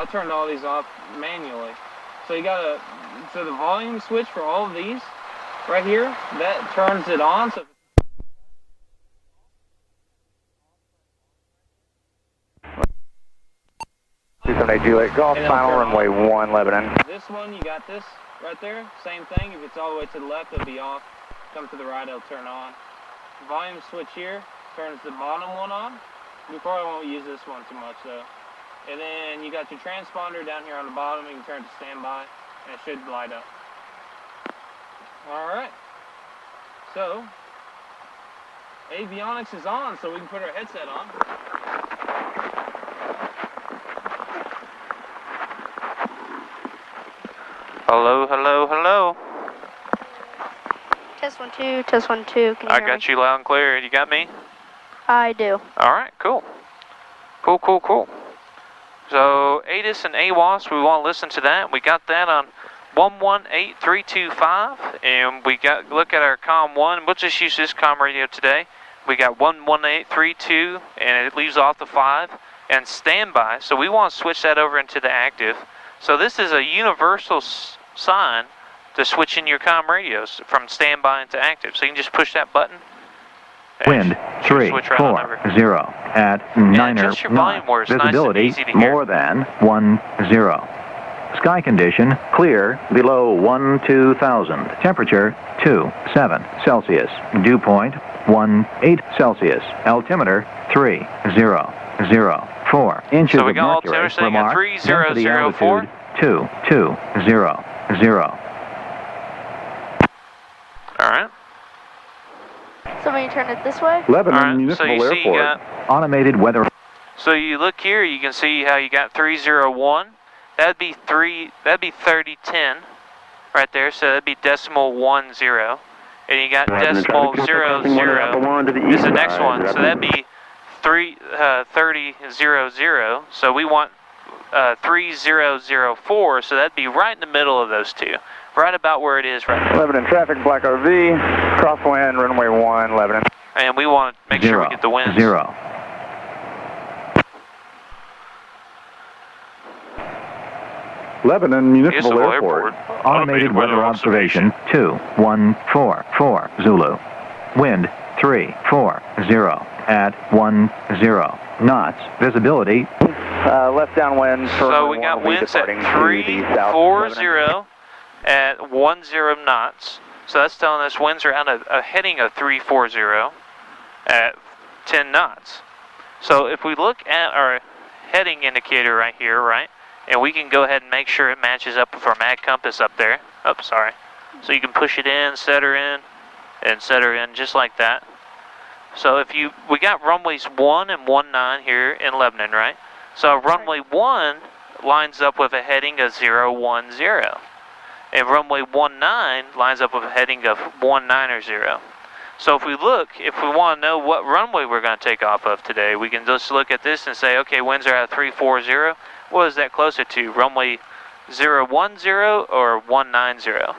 turned all these off manually. So you gotta, so the volume switch for all of these right here, that turns it on. So Juliet Golf, final runway 1, Lebanon. This one, you got this right there, same thing. If it's all the way to the left, it'll be off. Come to the right, it'll turn on. Volume switch here turns the bottom one on. We probably won't use this one too much though. And then you got your transponder down here on the bottom. You can turn to standby, and it should light up. All right. So avionics is on, so we can put our headset on. Hello, hello, hello. Test 1 2, test 1 2. Can you hear me? I got you loud and clear. You got me? I do. All right, cool. Cool, cool, cool. So ATIS and AWAS, we want to listen to that. We got that on 118325, and we got look at our COM 1. We'll just use this COM radio today. We got 11832, and it leaves off the 5, and standby. So we want to switch that over into the active. So this is a universal sign to switch in your COM radios from standby into active. So you can just push that button. Wind 340 at 9er knots. Visibility nice more than 10. Sky condition clear below 12,000. Temperature 27 Celsius. Dew point 18 Celsius. Altimeter 3004 inches so we of got mercury. altimeter sitting Remark, at 3004. 2200. All right. So when you turn it this way? Lebanon All right. Municipal So you see you Airport. got, Automated weather. so you look here, you can see how you got 301. That'd be 3010 right there. So that'd be decimal 10. And you got decimal 00 is the next one. So that'd be 3000. So we want 3004. So that'd be right in the middle of those two. Right about where it is right now. Lebanon traffic, Black RV, crosswind, runway 1, Lebanon. And we want to make sure we get the winds. 0. Lebanon Municipal Airport. Automated weather observation 2144 Zulu. Wind 340 at 10 knots. Visibility. Left downwind. So we got winds at 340 at 10 knots. So that's telling us winds are on a heading of 340 at 10 knots. So if we look at our heading indicator right here, right, and we can go ahead and make sure it matches up with our mag compass up there. Oh, sorry. So you can push it in, set her in, and set her in just like that. So if we got runways 1 and 19 here in Lebanon, right? So runway 1 lines up with a heading of 010. And runway 19 lines up with a heading of 190. So if we look, if we want to know what runway we're going to take off of today, we can just look at this and say, okay, winds are at 340. What is that closer to? Runway 010 or 190?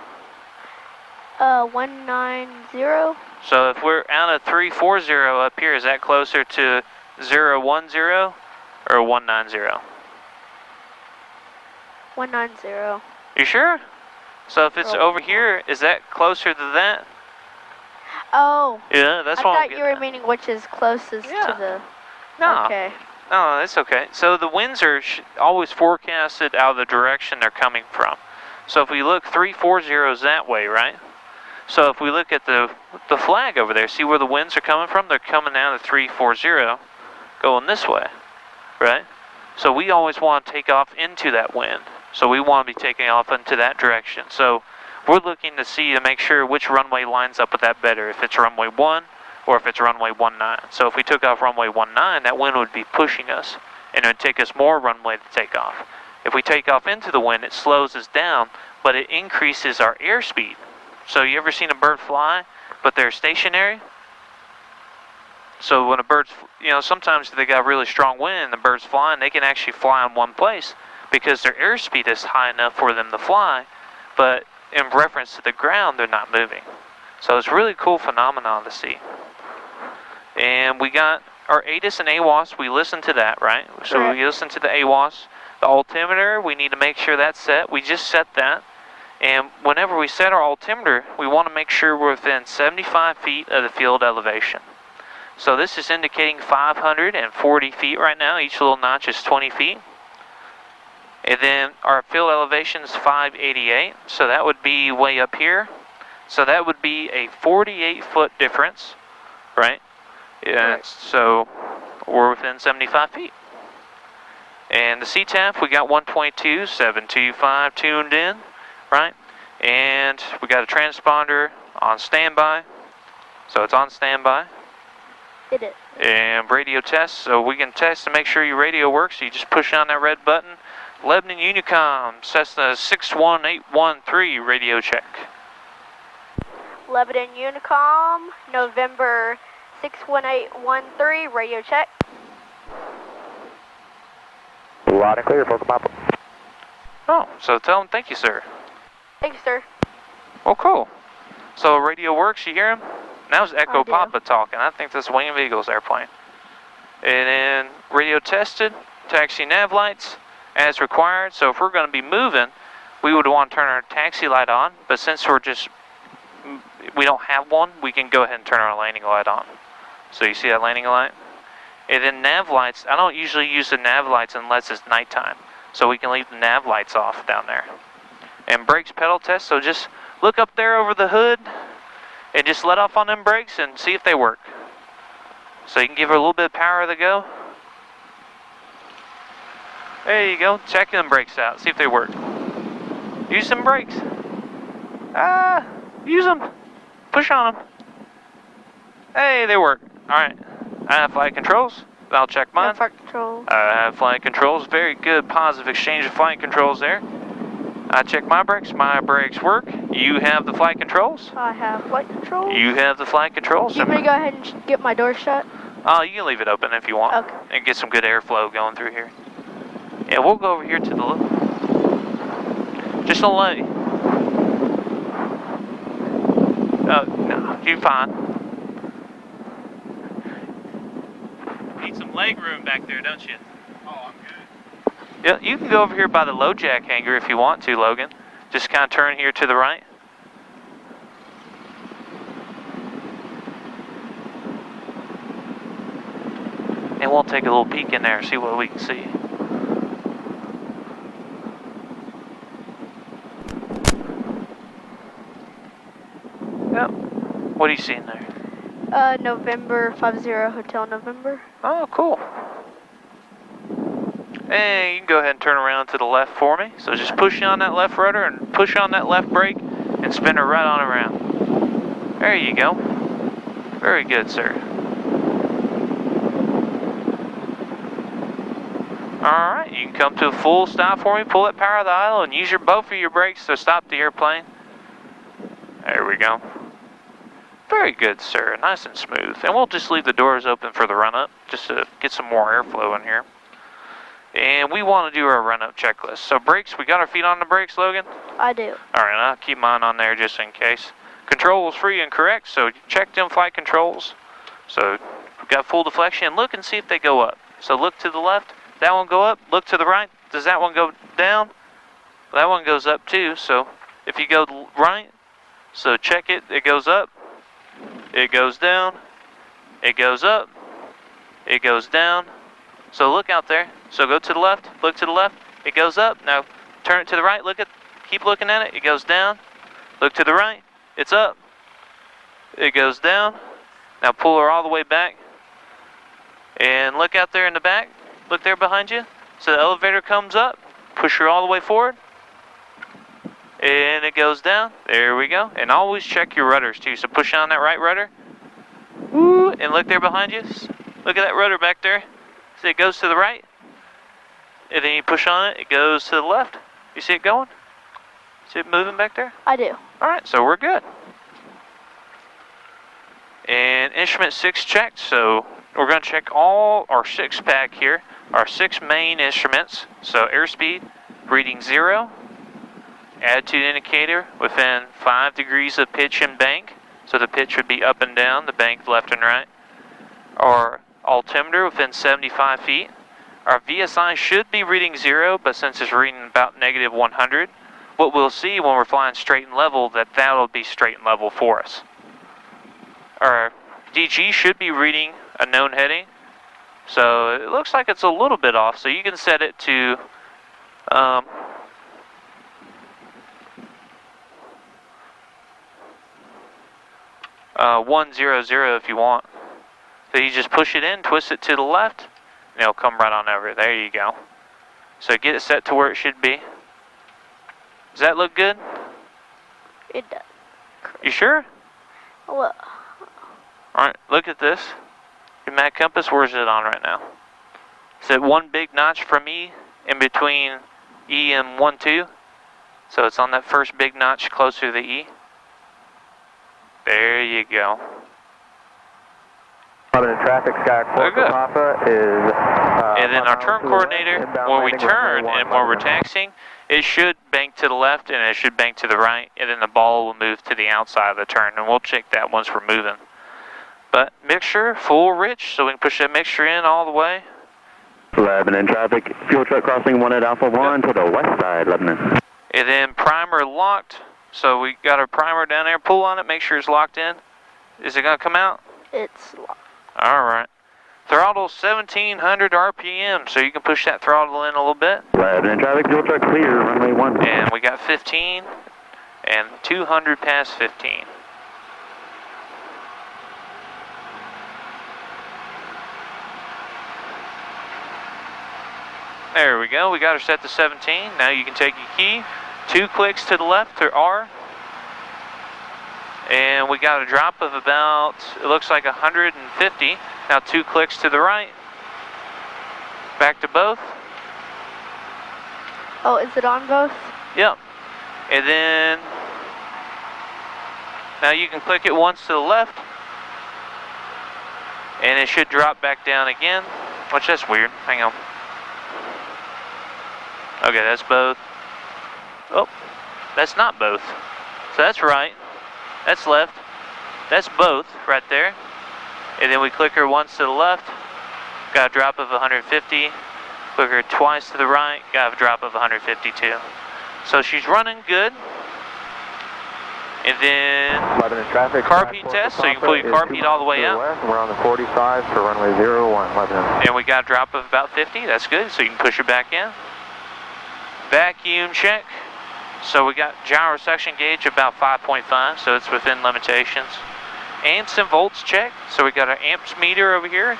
190. So if we're out of 340 up here, is that closer to 010 or 190? 190. You sure? So if it's over here, is that closer to that? Oh. Yeah, that's what I thought you were meaning which is closest to the... No. Okay. No, that's okay. So the winds are always forecasted out of the direction they're coming from. So if we look, 340 is that way, right? So if we look at the flag over there, see where the winds are coming from? They're coming down to 340, going this way, right? So we always want to take off into that wind. So we want to be taking off into that direction. So we're looking to see to make sure which runway lines up with that better, if it's runway 1 or if it's runway 19. So if we took off runway 19, that wind would be pushing us, and it would take us more runway to take off. If we take off into the wind, it slows us down, but it increases our airspeed. So you ever seen a bird fly, but they're stationary? So when a bird's, sometimes they got really strong wind and the bird's flying, they can actually fly in one place because their airspeed is high enough for them to fly, but in reference to the ground, they're not moving. So it's a really cool phenomenon to see. And we got our ATIS and AWAS, we listened to that, right? So we listened to the AWAS. The altimeter, we need to make sure that's set. We just set that. And whenever we set our altimeter, we want to make sure we're within 75 feet of the field elevation. So this is indicating 540 feet right now. Each little notch is 20 feet. And then our field elevation is 588, so that would be way up here. So that would be a 48-foot difference, right? Yeah, Right. so we're within 75 feet. And the CTAF, we got 1.2, 725 tuned in, right? And we got a transponder on standby, so it's on standby. Did it. And radio test, so we can test to make sure your radio works. So you just push on that red button. Lebanon Unicom, Cessna 61813 radio check. Lebanon Unicom, November 61813, radio check. Loud and clear, Pokemon. Oh, so tell them thank you, sir. Thank you, sir. Oh, cool. So radio works, you hear him? That was Echo I do. Papa talking. I think that's Wing of Eagles airplane. And then radio tested, taxi nav lights as required. So if we're going to be moving, we would want to turn our taxi light on. But since we don't have one, we can go ahead and turn our landing light on. So you see that landing light? And then nav lights, I don't usually use the nav lights unless it's nighttime. So we can leave the nav lights off down there. And brakes pedal test, so just look up there over the hood and just let off on them brakes and see if they work. So you can give her a little bit of power to go. There you go, check them brakes out, see if they work. Use some brakes. Use them. Push on them. Hey, they work. Alright, I have flight controls. I'll check mine. Flight control. I have flight controls. Very good positive exchange of flight controls there. I check my brakes work. You have the flight controls? I have flight control. You have the flight controls? You want me to go ahead and get my door shut? Oh, you can leave it open if you want. Okay. And get some good airflow going through here. Yeah, we'll go over here to the left. Just a lay. Oh, no, you're fine. Need some leg room back there, don't you? Oh, I'm good. Yeah, you can go over here by the low jack hanger if you want to, Logan. Just kind of turn here to the right. And we'll take a little peek in there and see what we can see. Yep. What are you seeing there? November 50 Hotel November. Oh, cool. And you can go ahead and turn around to the left for me. So just push on that left rudder and push on that left brake and spin her right on around. There you go. Very good, sir. Alright, you can come to a full stop for me, pull that power of the idle, and use both of your brakes to stop the airplane. There we go. Very good, sir. Nice and smooth. And we'll just leave the doors open for the run-up, just to get some more airflow in here. And we want to do our run-up checklist. So brakes, we got our feet on the brakes, Logan? I do. Alright, I'll keep mine on there just in case. Control is free and correct, so check them flight controls. So we've got full deflection. Look and see if they go up. So look to the left. That one go up. Look to the right. Does that one go down? That one goes up too. So if you go right, so check it. It goes up. It goes down. It goes up. It goes down. So look out there. So go to the left. Look to the left. It goes up. Now turn it to the right. Keep looking at it. It goes down. Look to the right. It's up. It goes down. Now pull her all the way back. And look out there in the back. Look there behind you. So the elevator comes up. Push her all the way forward. And it goes down. There we go. And always check your rudders too. So push on that right rudder. Woo! And look there behind you. Look at that rudder back there. See it goes to the right. And then you push on it. It goes to the left. You see it going? See it moving back there? I do. Alright, so we're good. And instrument 6 checked. So we're going to check all our 6 pack here. Our 6 main instruments. So airspeed, reading 0. Attitude indicator within 5 degrees of pitch and bank. So the pitch would be up and down, the bank left and right. Our altimeter within 75 feet. Our VSI should be reading 0, but since it's reading about negative 100, what we'll see when we're flying straight and level, that'll be straight and level for us. Our DG should be reading a known heading, so it looks like it's a little bit off, so you can set it to 100 if you want. So you just push it in, twist it to the left, and it'll come right on over. There you go. So get it set to where it should be. Does that look good? It does. You sure? Well, Alright, look at this. Your map compass, where's it on right now? Is it one big notch from E in between E and 1, 2? So it's on that first big notch closer to the E. There you go. Traffic, Sky Papa is... and then our turn coordinator, when we turn and when we're taxiing, it should bank to the left and it should bank to the right, and then the ball will move to the outside of the turn, and we'll check that once we're moving. But mixture, full rich, so we can push that mixture in all the way. Lebanon traffic, fuel truck crossing 1 at Alpha 1 to the west side, Lebanon. And then primer locked, so we got our primer down there, pull on it, make sure it's locked in. Is it gonna come out? it's locked. Alright. Throttle 1700 RPM, so you can push that throttle in a little bit. Lebanon traffic, fuel truck clear, runway 1. And we got 15 and 200 past 15. There we go, we got her set to 17. Now you can take your key, 2 clicks to the left or R. And we got a drop of about, it looks like 150. Now 2 clicks to the right. Back to both. Oh, is it on both? Yep. And then, now you can click it once to the left. And it should drop back down again, which that's weird. Hang on. Okay, that's both. Oh, that's not both. So that's right. That's left. That's both right there. And then we click her once to the left. Got a drop of 150. Click her twice to the right. Got a drop of 152. So she's running good. And then carpet test, so you can pull your carpet all the way up. We're on the 45 for runway 01, Lebanon. And we got a drop of about 50. That's good, so you can push her back in. Vacuum check. So we got gyro section gauge about 5.5, so it's within limitations. Amps and volts check. So we got our amps meter over here.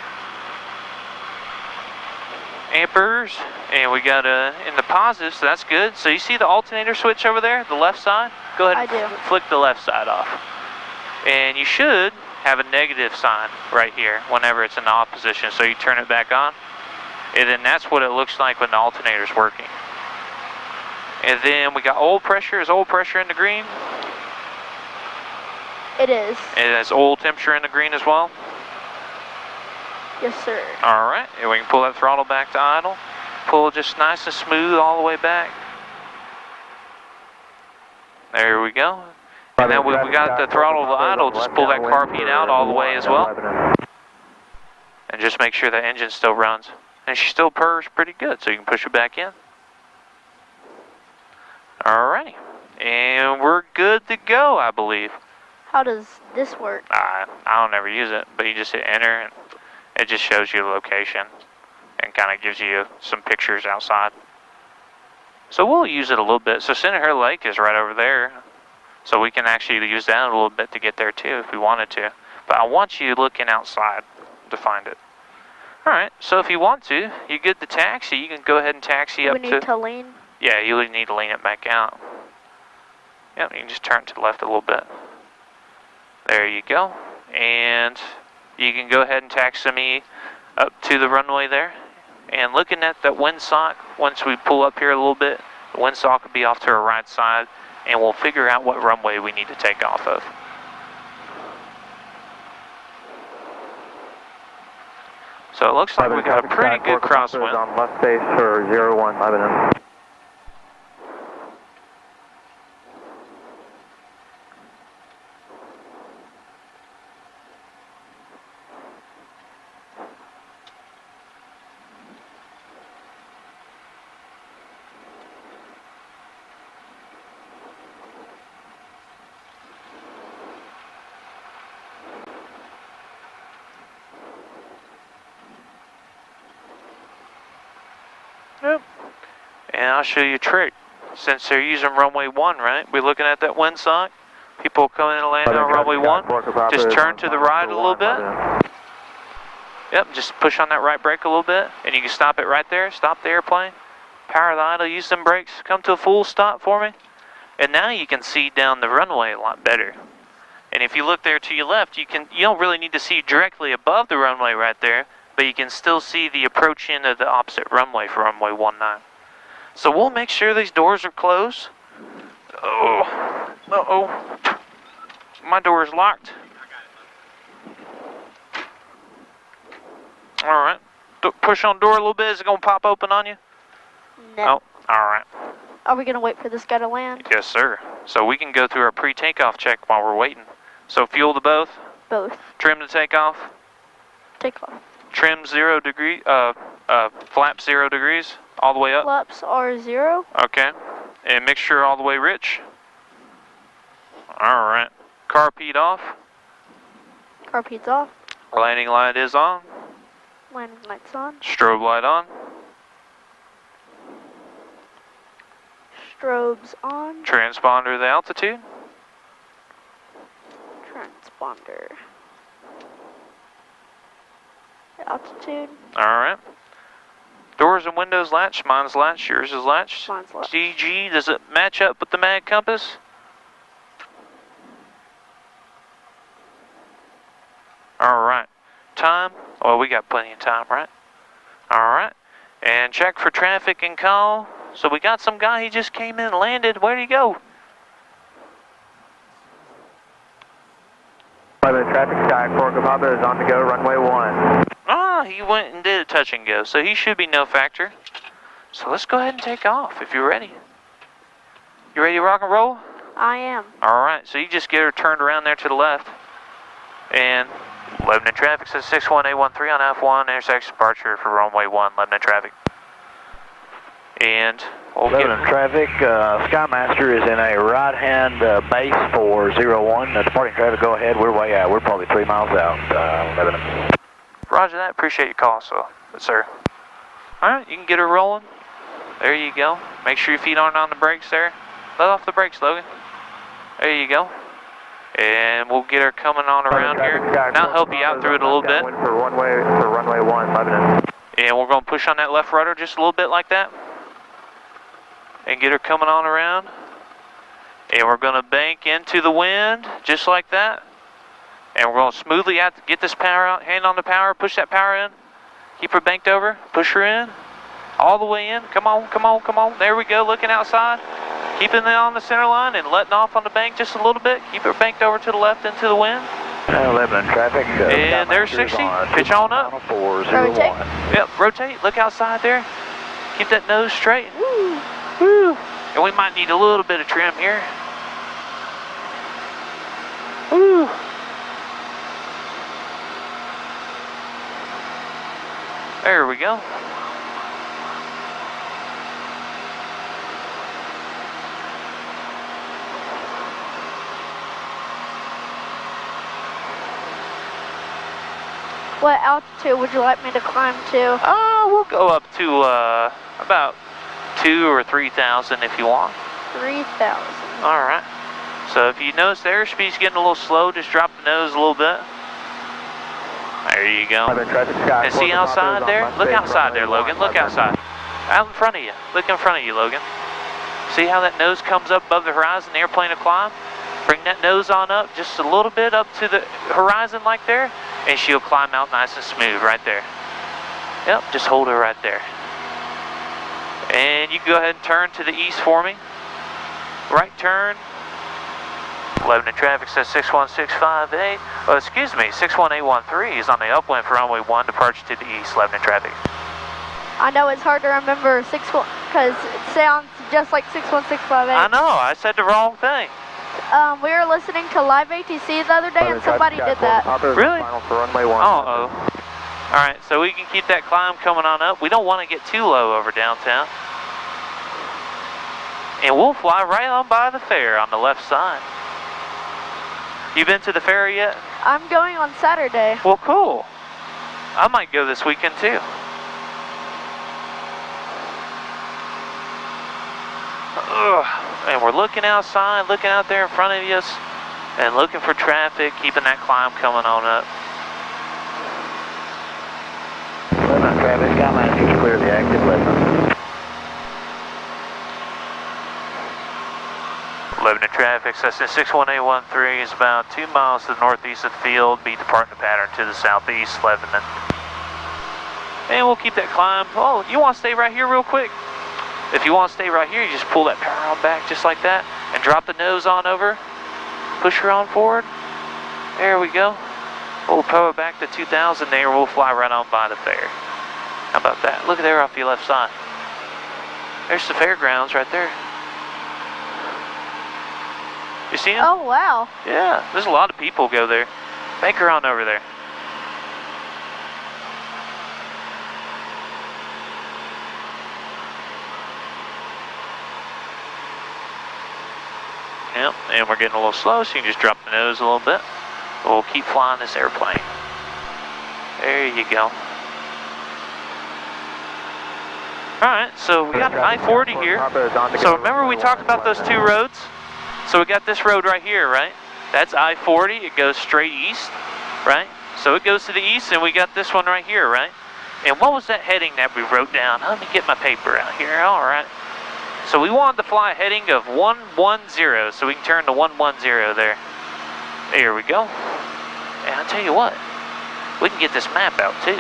Amperes, and we got in the positive, so that's good. So you see the alternator switch over there, the left side? Go ahead and flick the left side off. And you should have a negative sign right here whenever it's in the off position, so you turn it back on. And then that's what it looks like when the alternator's working. And then we got oil pressure. Is oil pressure in the green? It is. And is oil temperature in the green as well? Yes, sir. Alright, and we can pull that throttle back to idle. Pull just nice and smooth all the way back. There we go. And then we got the throttle to idle, just pull that carpet out all the way as well. And just make sure the engine still runs. And she still purrs pretty good, so you can push it back in. Alrighty. And we're good to go, I believe. How does this work? I don't ever use it, but you just hit enter and it just shows you the location and kind of gives you some pictures outside. So we'll use it a little bit. So Center Hill Lake is right over there. So we can actually use that a little bit to get there too if we wanted to. But I want you looking outside to find it. Alright, so if you want to, you get the taxi, you can go ahead and taxi up to... We need to lean? Yeah, you would need to lean it back out. Yep, you can just turn it to the left a little bit. There you go. And you can go ahead and taxi me up to the runway there. And looking at that windsock, once we pull up here a little bit, the windsock will be off to our right side, and we'll figure out what runway we need to take off of. So it looks like we got a pretty good crosswind. On left base for 01, Lebanon. Yep. And I'll show you a trick. Since they're using runway 1, right? We're looking at that windsock. People coming in and landing on runway 1. Just turn to the right a little bit. Yep, just push on that right brake a little bit. And you can stop it right there. Stop the airplane. Power the idle, use them brakes. Come to a full stop for me. And now you can see down the runway a lot better. And if you look there to your left, you don't really need to see directly above the runway right there, but you can still see the approach end of the opposite runway for runway 19. So we'll make sure these doors are closed. Oh, uh-oh. My door is locked. All right. Push on door a little bit. Is it going to pop open on you? No. Oh, all right. Are we going to wait for this guy to land? Yes, sir. So we can go through our pre-takeoff check while we're waiting. So fuel to both. Both. Trim to takeoff. Take off. Trim 0 degree. Flap 0 degrees. All the way up. Flaps are 0. Okay. And mixture all the way rich. All right. Carpet off. Carpet's off. Landing light is on. Landing lights on. Strobe light on. Strobes on. Transponder the altitude. Transponder. Altitude. All right. Doors and windows latched. Mine's latched. Yours is latched. Mine's latched. GG. Does it match up with the mag compass? All right. Time. Well, we got plenty of time, right? All right. And check for traffic and call. So we got some guy, he just came in and landed. Where'd he go? 11 traffic, Sky 4 Papa is on to go, runway 1. Ah, he went and did a touch and go, so he should be no factor. So let's go ahead and take off if you're ready. You ready to rock and roll? I am. All right, so you just get her turned around there to the left. And Lebanon traffic says 61813 on F1, intersection departure for runway 1, Lebanon traffic. And we'll get traffic, Skymaster is in a right-hand base for 01. Departing traffic, go ahead. We're way out. We're probably 3 miles out. Lebanon. Roger that. Appreciate your call, so, sir. All right, you can get her rolling. There you go. Make sure your feet aren't on the brakes there. Let off the brakes, Logan. There you go. And we'll get her coming on around here. And I'll help you out through it a little bit. For runway 1, Lebanon. And we're going to push on that left rudder just a little bit like that. And get her coming on around. And we're going to bank into the wind, just like that. And we're going to smoothly get this power out, hand on the power, push that power in. Keep her banked over, push her in. All the way in, come on, come on, come on. There we go, looking outside. Keeping it on the center line and letting off on the bank just a little bit. Keep her banked over to the left into the wind. Lebanon traffic. And there's 60, pitch on up. Rotate. Yep, rotate, look outside there. Keep that nose straight. Woo. Woo. And we might need a little bit of trim here. Woo. There we go. What altitude would you like me to climb to? We'll go up to about 2,000 or 3,000 if you want. 3,000. All right. So if you notice the airspeed's getting a little slow, just drop the nose a little bit. There you go. And see outside there? Look outside there, Logan. Look outside. Out in front of you. Look in front of you, Logan. See how that nose comes up above the horizon, the airplane will climb? Bring that nose on up just a little bit up to the horizon like there, and she'll climb out nice and smooth right there. Yep, just hold her right there. And you can go ahead and turn to the east for me. Right turn. Lebanon traffic says 61658. Oh, excuse me, 61813 is on the upwind for runway 1, departure to the east, Lebanon traffic. I know it's hard to remember because it sounds just like 61658. I know, I said the wrong thing. We were listening to live ATC the other day and somebody did that. Really? For runway 1. Uh-oh. All right, so we can keep that climb coming on up. We don't want to get too low over downtown. And we'll fly right on by the fair on the left side. You been to the fair yet? I'm going on Saturday. Well, cool. I might go this weekend too. And we're looking outside, looking out there in front of us, and looking for traffic, keeping that climb coming on up. Lebanon traffic, Skymaster's clear the active Lebanon. Lebanon traffic, Cessna 61813 is about 2 miles to the northeast of the field. Be departing the pattern to the southeast, Lebanon. And we'll keep that climb. Oh, you want to stay right here real quick? If you want to stay right here, you just pull that power on back just like that and drop the nose on over. Push her on forward. There we go. We'll power back to 2000 there. We'll fly right on by the fair. How about that? Look there off your left side. There's the fairgrounds right there. You see them? Oh, wow. Yeah, there's a lot of people go there. Make her on over there. Yep, and we're getting a little slow, so you can just drop the nose a little bit. We'll keep flying this airplane. There you go. Alright, so we got I-40 here. So remember we talked about those two roads? So we got this road right here, right? That's I-40, it goes straight east, right? So it goes to the east, and we got this one right here, right? And what was that heading that we wrote down? Let me get my paper out here, alright. So we wanted to fly a heading of 110, so we can turn to 110 there. There we go. And I'll tell you what, we can get this map out too.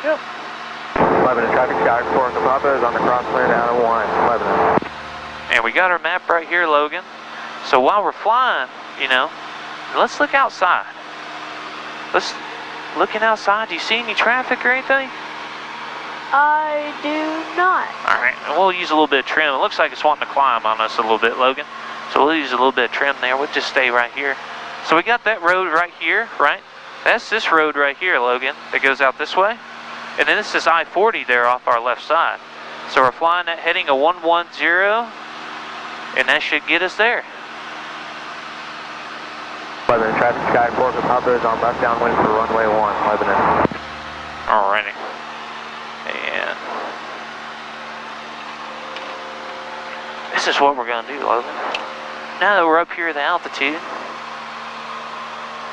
Yep. Lebanon traffic, Sky Explorer Papa is on the crosswind out of 1, Lebanon. And we got our map right here, Logan. So while we're flying, you know, let's look outside. Let's looking outside. Do you see any traffic or anything? I do not. All right, and we'll use a little bit of trim. It looks like it's wanting to climb on us a little bit, Logan. So we'll use a little bit of trim there. We'll just stay right here. So we got that road right here, right? That's this road right here, Logan, that goes out this way. And then this is I-40 there off our left side. So we're flying that heading of 110, and that should get us there. Lebanon traffic, Sky Explorer Papa is on left downwind for runway 1, Lebanon. Alrighty. And this is what we're going to do, Logan. Now that we're up here at the altitude,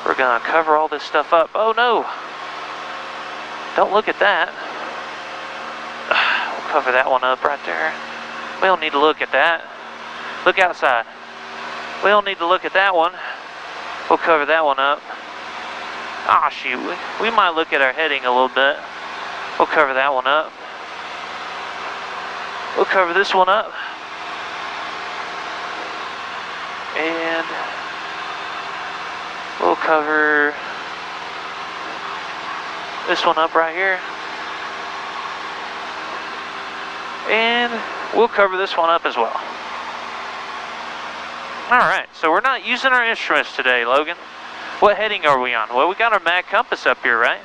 we're going to cover all this stuff up. Oh no! Don't look at that. We'll cover that one up right there. We don't need to look at that. Look outside. We don't need to look at that one. We'll cover that one up. Ah, shoot. We might look at our heading a little bit. We'll cover that one up. We'll cover this one up. And we'll cover this one up right here. And we'll cover this one up as well. Alright, so we're not using our instruments today, Logan. What heading are we on? Well, we got our mag compass up here, right?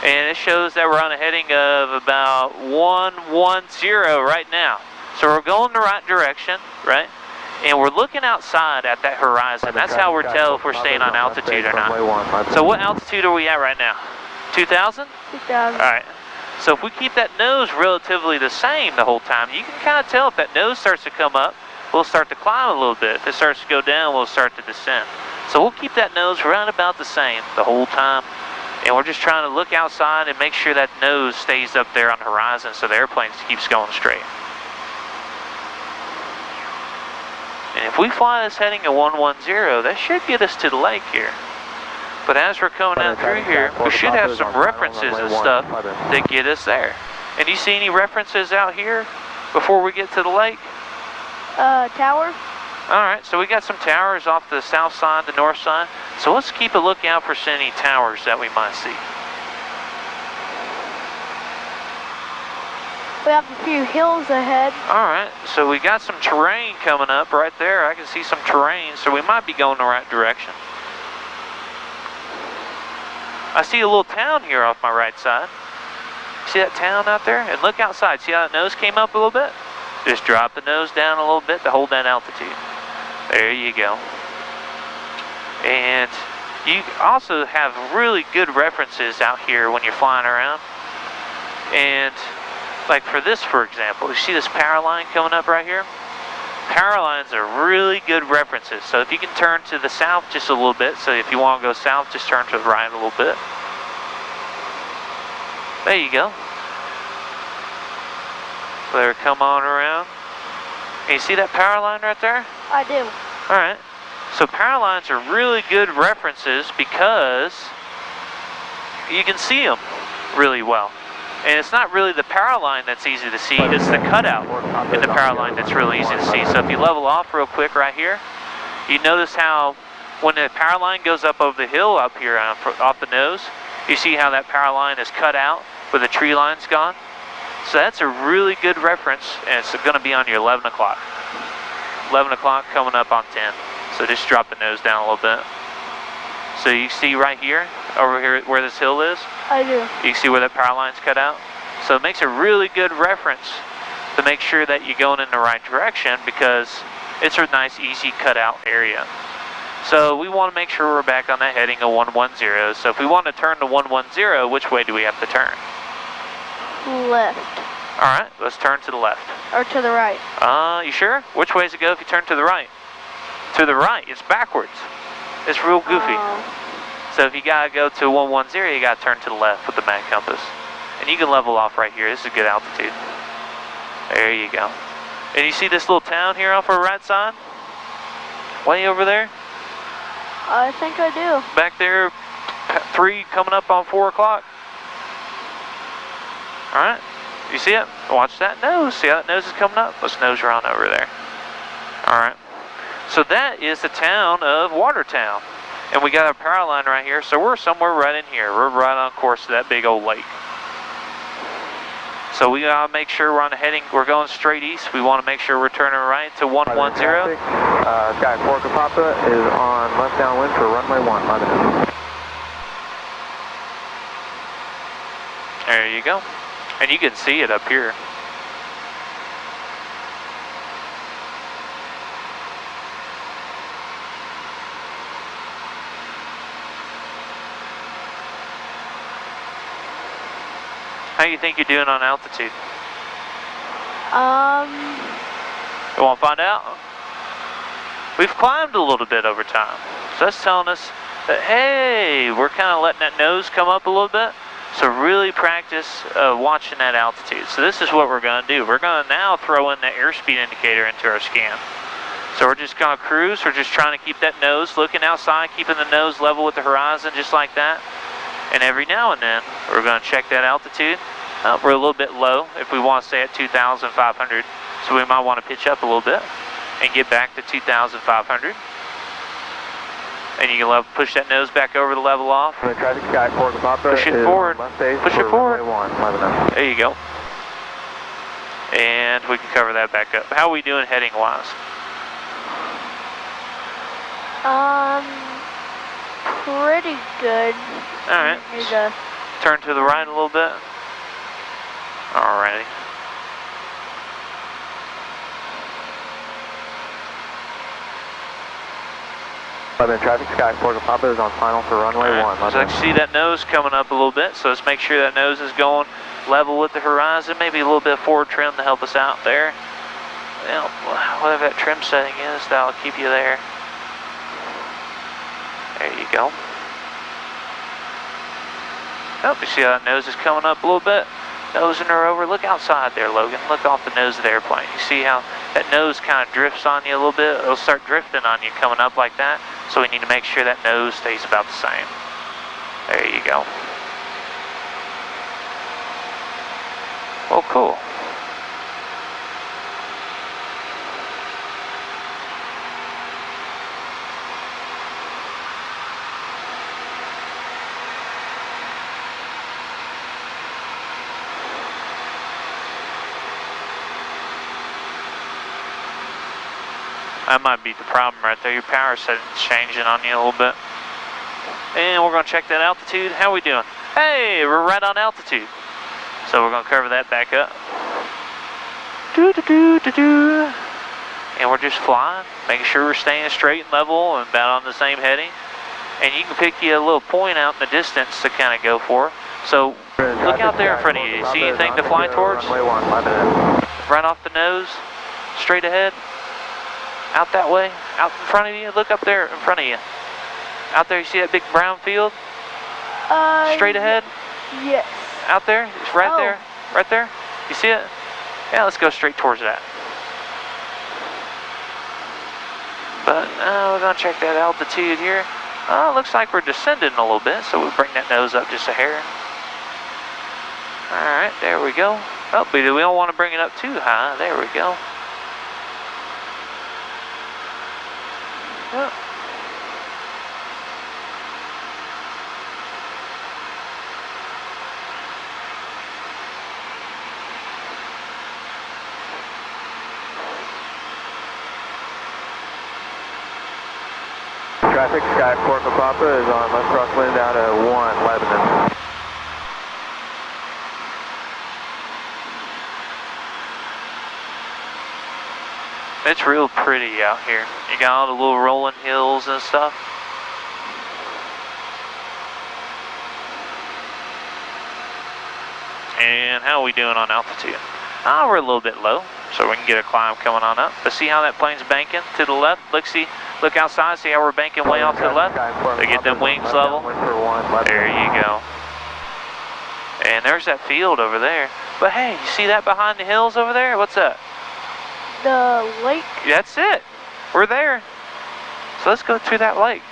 And it shows that we're on a heading of about 110 right now. So we're going the right direction, right? And we're looking outside at that horizon. That's how we're tell if we're staying on altitude or not. So what altitude are we at right now? 2,000? 2,000. Alright. So if we keep that nose relatively the same the whole time, you can kind of tell if that nose starts to come up, we'll start to climb a little bit. If it starts to go down, we'll start to descend. So we'll keep that nose right about the same the whole time. And we're just trying to look outside and make sure that nose stays up there on the horizon so the airplane keeps going straight. And if we fly this heading at 110, that should get us to the lake here. But as we're coming out through here, we should have some references and stuff that get us there. And do you see any references out here before we get to the lake? Tower. Alright, so we got some towers off the south side, the north side. So let's keep a lookout for any towers that we might see. We have a few hills ahead. Alright, so we got some terrain coming up right there. I can see some terrain, so we might be going the right direction. I see a little town here off my right side. See that town out there? And look outside. See how that nose came up a little bit? Just drop the nose down a little bit to hold that altitude. There you go. And You also have really good references out here when you're flying around. And like for this, for example, you see this power line coming up right here? Power lines are really good references. So if you can turn to the south just a little bit, so if you want to go south, just turn to the right a little bit. There you go. There, come on around. And you see that power line right there? I do. Alright. So power lines are really good references because you can see them really well. And it's not really the power line that's easy to see, it's the cutout in the power line that's really easy to see. So if you level off real quick right here, you notice how when the power line goes up over the hill up here off the nose, you see how that power line is cut out where the tree line's gone? So that's a really good reference, and it's going to be on your 11 o'clock. 11 o'clock coming up on 10. So just drop the nose down a little bit. So you see right here, over here where this hill is? I do. You see where that power line's cut out? So it makes a really good reference to make sure that you're going in the right direction because it's a nice, easy cutout area. So we want to make sure we're back on that heading of 110. So if we want to turn to 110, which way do we have to turn? Left. Alright, let's turn to the left. Or to the right. You sure? Which way does it go if you turn to the right? To the right, it's backwards. It's real goofy. So if you gotta go to 110, you gotta turn to the left with the mag compass. And you can level off right here. This is a good altitude. There you go. And you see this little town here off our right side? Way over there? I think I do. Back there, 3 coming up on 4 o'clock. Alright, you see it? Watch that nose. See how that nose is coming up? Let's nose around over there. Alright. So that is the town of Watertown. And we got our power line right here, so we're somewhere right in here. We're right on course to that big old lake. So we gotta make sure we're on the heading, we're going straight east. We wanna make sure we're turning right to 110. Sky 4 Kapapa is on left downwind for runway 1, 11. There you go. And you can see it up here. How do you think you're doing on altitude? You want to find out? We've climbed a little bit over time. So that's telling us that, hey, we're kind of letting that nose come up a little bit. So really practice watching that altitude. So this is what we're going to do. We're going to now throw in the airspeed indicator into our scan. So we're just going to cruise. We're just trying to keep that nose looking outside, keeping the nose level with the horizon just like that. And every now and then, we're going to check that altitude. We're a little bit low if we want to stay at 2,500. So we might want to pitch up a little bit and get back to 2,500. And you can push that nose back over to level off. Traffic Sky 4 Kapapa push it forward. Push it forward. 1, there you go. And we can cover that back up. How are we doing heading wise? Pretty good. Alright. Turn to the right a little bit. Alrighty. Traffic Sky 4 Kapapa is on final for runway 1. So I can see that nose coming up a little bit, so let's make sure that nose is going level with the horizon. Maybe a little bit of forward trim to help us out there. Well, whatever that trim setting is, that'll keep you there. There you go. Oh, you see how that nose is coming up a little bit? Nosing her over. Look outside there, Logan. Look off the nose of the airplane. You see how that nose kind of drifts on you a little bit? It'll start drifting on you coming up like that. So we need to make sure that nose stays about the same. There you go. Well, cool. That might be the problem right there. Your power setting's changing on you a little bit. And we're going to check that altitude. How are we doing? Hey, we're right on altitude. So we're going to cover that back up. And we're just flying, making sure we're staying straight and level and about on the same heading. and you can pick you a little point out in the distance to kind of go for. So look out there in front of you. See anything to fly towards? Right off the nose, straight ahead, out that way, out in front of you. Look up there in front of you. Out there, you see that big brown field? Straight ahead? Yes. Out there? It's right there. Right there? You see it? Yeah, let's go straight towards that. But we're going to check that altitude here. Looks like we're descending a little bit, so we'll bring that nose up just a hair. Alright, there we go. Oh, but we don't want to bring it up too high. There we go. Oh. Traffic, Sky 4 Papa is on left crosswind out of 1, Lebanon. It's real pretty out here. You got all the little rolling hills and stuff. And how are we doing on altitude? We're a little bit low, so we can get a climb coming on up. But see how that plane's banking to the left? Look outside, see how we're banking way off to the left? To get them wings level. There you go. And there's that field over there. But hey, you see that behind the hills over there? What's that? The lake? That's it. We're there. So let's go through that lake.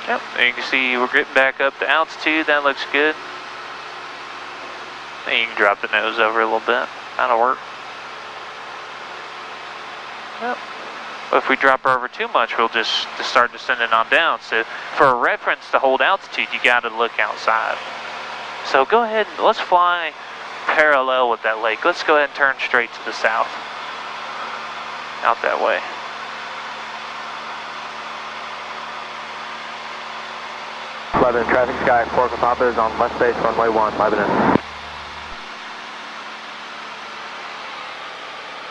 Yep, and you can see we're getting back up to altitude. That looks good. And you can drop the nose over a little bit. That'll work. Yep. But if we drop her over too much, we'll just start descending on down. So for a reference to hold altitude, you got to look outside. So go ahead, let's fly parallel with that lake. Let's go ahead and turn straight to the south. Out that way. Lebanon traffic, Sky 4 Papa is on left base, runway 1, Lebanon.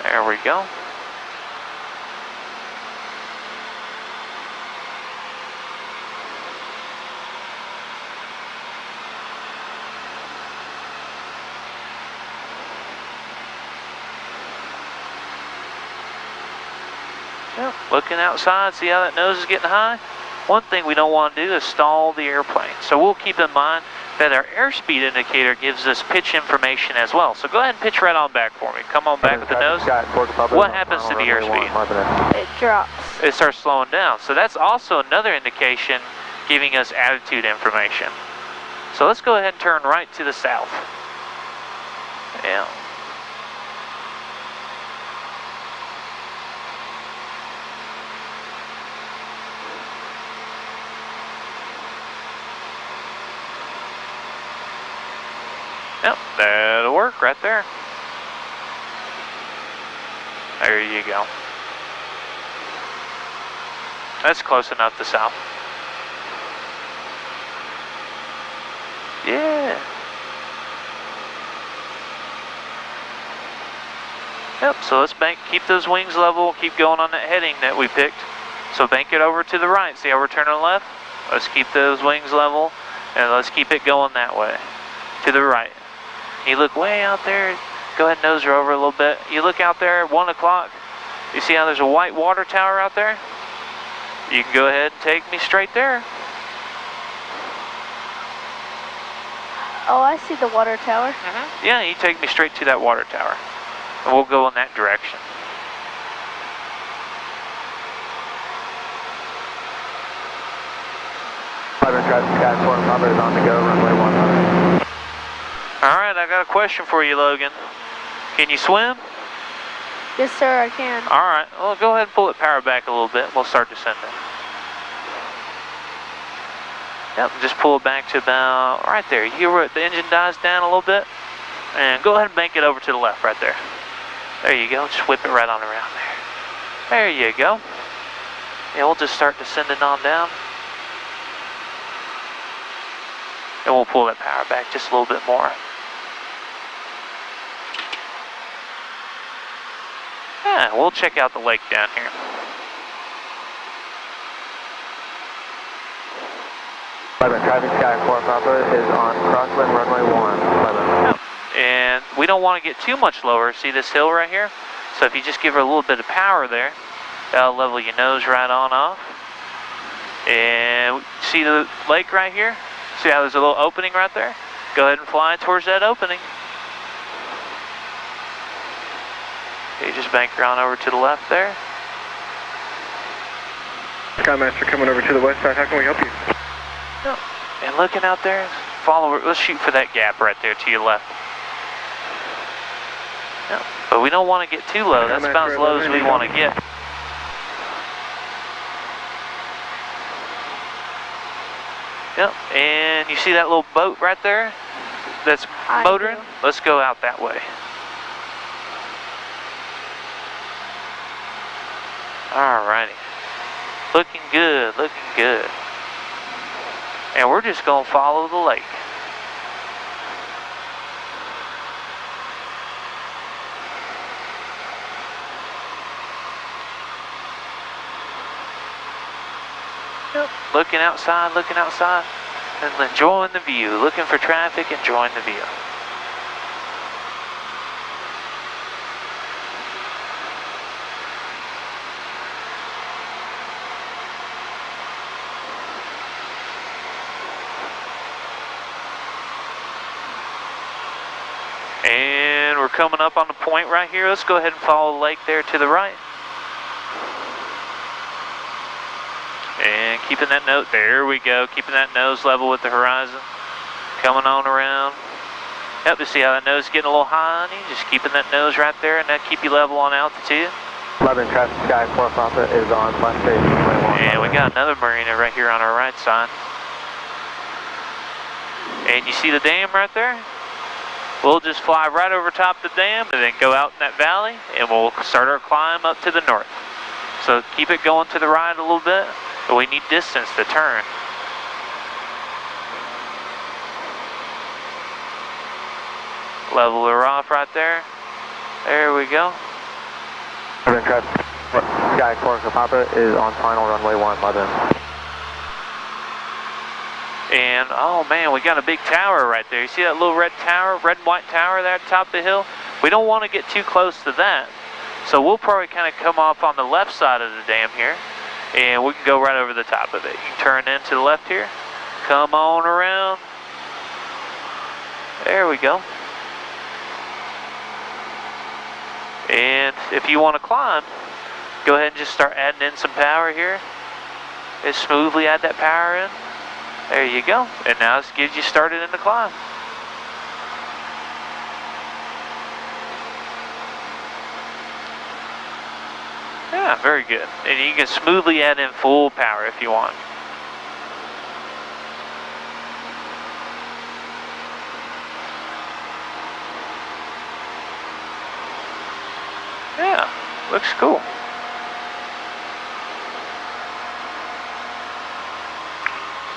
There we go. Yep, looking outside, see how that nose is getting high? One thing we don't want to do is stall the airplane. So we'll keep in mind that our airspeed indicator gives us pitch information as well. So go ahead and pitch right on back for me. Come on back with the nose. What happens to the airspeed? It drops. It starts slowing down. So that's also another indication giving us attitude information. So let's go ahead and turn right to the south. Yeah. Yep, that'll work right there. There you go. That's close enough to south. Yeah. Yep, so let's keep those wings level, keep going on that heading that we picked. So bank it over to the right. See how we're turning left? Let's keep those wings level, and let's keep it going that way. To the right. You look way out there, go ahead and nose her over a little bit. You look out there at 1 o'clock, you see how there's a white water tower out there? You can go ahead and take me straight there. Oh, I see the water tower. Yeah, you take me straight to that water tower. And we'll go in that direction. Traffic, Sky 4 Papa is on the go, runway 1. Alright, I got a question for you, Logan. Can you swim? Yes, sir, I can. Alright, well, go ahead and pull it power back a little bit. We'll start descending. Yep, just pull it back to about right there. You hear where the engine dies down a little bit? And go ahead and bank it over to the left right there. There you go, just whip it right on around there. There you go. And we'll just start descending on down. And we'll pull that power back just a little bit more. Yeah, we'll check out the lake down here. Traffic Sky 4 Papa is on Crossland runway 1. And we don't want to get too much lower. See this hill right here? So if you just give her a little bit of power there, that'll level your nose right on off. And see the lake right here? See how there's a little opening right there? Go ahead and fly towards that opening. Okay, just bank her on over to the left there. Skymaster coming over to the west side. How can we help you? And looking out there, follow. Let's shoot for that gap right there to your left. Yep. But we don't want to get too low. That's about as low as we want to get. Yep. And you see that little boat right there that's motoring? Let's go out that way. Alrighty. Looking good, looking good. And we're just going to follow the lake. Yep. Looking outside, and enjoying the view. Looking for traffic, enjoying the view. And we're coming up on the point right here. Let's go ahead and follow the lake there to the right. And keeping that note, there we go, keeping that nose level with the horizon. Coming on around. Yep, you see how that nose is getting a little high on you? Just keeping that nose right there, and that keep you level on altitude. 11 Traffic Sky 4 Papa is on flight station 21. And we got another marina right here on our right side. And you see the dam right there? We'll just fly right over top the dam and then go out in that valley, and we'll start our climb up to the north. So keep it going to the right a little bit, but we need distance to turn. Level her off right there. There we go. Sky 4 Papa is on final runway 1, Mother. And oh man, we got a big tower right there. You see that little red tower, red and white tower there at the top of the hill? We don't want to get too close to that. So we'll probably kind of come off on the left side of the dam here, and we can go right over the top of it. You can turn in to the left here, come on around. There we go. And if you want to climb, go ahead and just start adding in some power here. Just smoothly add that power in. There you go. And now this gets you started in the climb. Yeah, very good. And you can smoothly add in full power if you want. Yeah, looks cool.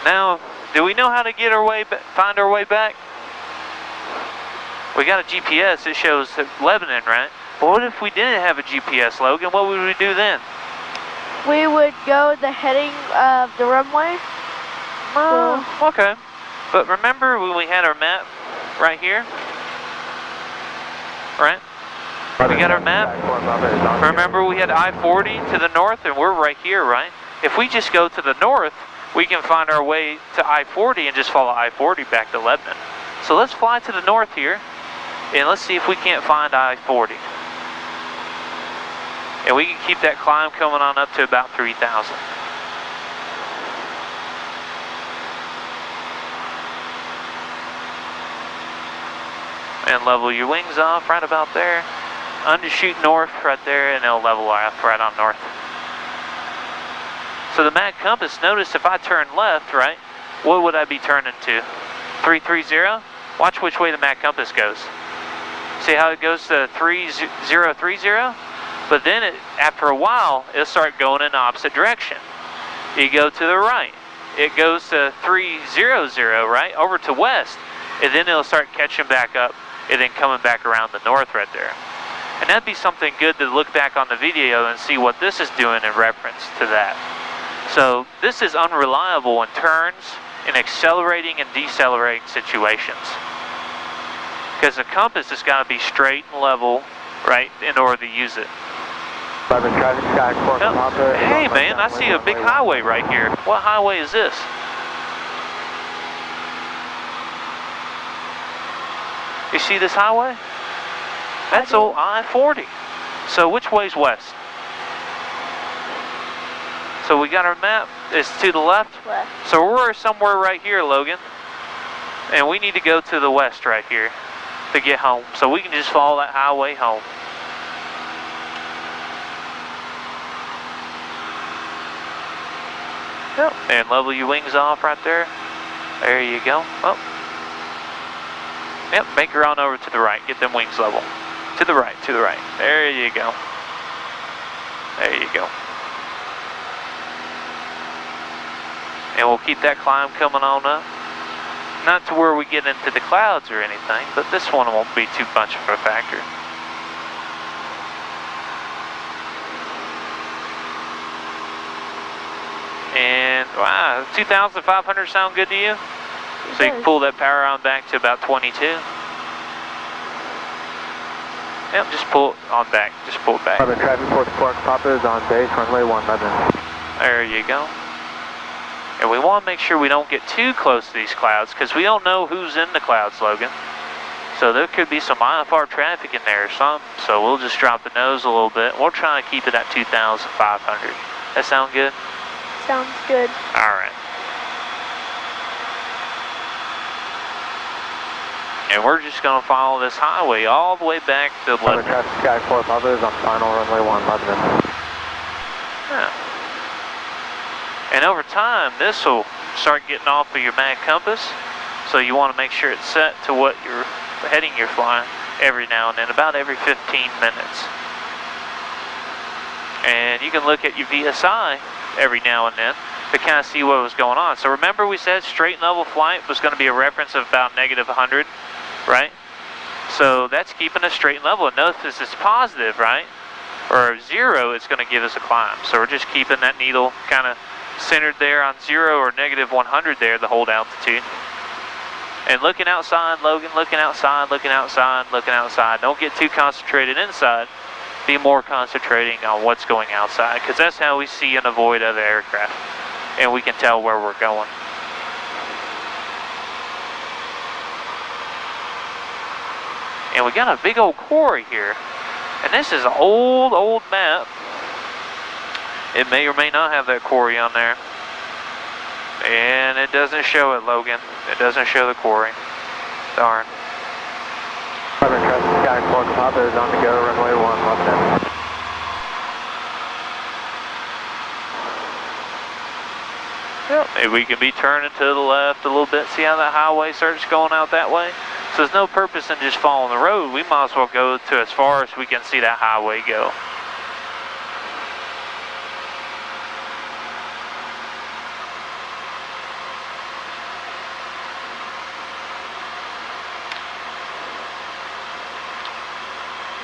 Now, do we know how to get our way find our way back? We got a GPS. It shows Lebanon, right? Well, what if we didn't have a GPS, Logan? What would we do then? We would go the heading of the runway. Okay. But remember when we had our map right here? Right? We got our map. Remember we had I-40 to the north, and we're right here, right? If we just go to the north, we can find our way to I-40 and just follow I-40 back to Lebanon. So let's fly to the north here, and let's see if we can't find I-40. And we can keep that climb coming on up to about 3,000. And level your wings off right about there. Undershoot north right there, and it'll level off right on north. So the mag compass, notice if I turn left, right, what would I be turning to? 330? Watch which way the mag compass goes. See how it goes to 3030? But then after a while, it'll start going in the opposite direction. You go to the right. It goes to 300, right, over to west. And then it'll start catching back up and then coming back around the north right there. And that'd be something good to look back on the video and see what this is doing in reference to that. So this is unreliable in turns, in accelerating and decelerating situations. Because the compass has got to be straight and level, right, in order to use it. Hey man, I see a big highway right here. What highway is this? You see this highway? That's old I-40. So which way's west? So we got our map. It's to the left? Left. So we're somewhere right here, Logan. And we need to go to the west right here to get home. So we can just follow that highway home. Yep. And level your wings off right there. There you go. Oh. Yep, make her on over to the right. Get them wings level. To the right, to the right. There you go. There you go. And we'll keep that climb coming on up. Not to where we get into the clouds or anything, but this one won't be too much of a factor. And wow, 2,500 sound good to you? So you can pull that power on back to about 22. Yep, just pull it on back. Just pull it back. Traffic for the Clark Papa is on base, runway 11. There you go. And we want to make sure we don't get too close to these clouds because we don't know who's in the clouds, Logan. So there could be some IFR traffic in there or something. So we'll just drop the nose a little bit. We'll try to keep it at 2,500. That sound good? Sounds good. All right. And we're just going to follow this highway all the way back to Traffic Sky 4 Papa is on final runway 11. Yeah. And over time, this will start getting off of your mag compass. So you want to make sure it's set to what you're heading you're flying every now and then, about every 15 minutes. And you can look at your VSI every now and then to kind of see what was going on. So remember we said straight and level flight was going to be a reference of about -100, right? So that's keeping us straight and level. And notice it's positive, right? Or 0, it's going to give us a climb. So we're just keeping that needle kind of centered there on 0 or -100 there, the hold altitude. And looking outside, Logan, looking outside, looking outside, looking outside. Don't get too concentrated inside. Be more concentrating on what's going outside, because that's how we see and avoid other aircraft. And we can tell where we're going. And we got a big old quarry here. And this is an old map. It may or may not have that quarry on there. And it doesn't show it, Logan. It doesn't show the quarry. Darn. Traffic Sky 4 Papa is on the go, runway 11. Yep. Maybe we can be turning to the left a little bit. See how that highway starts going out that way? So there's no purpose in just following the road. We might as well go to as far as we can see that highway go.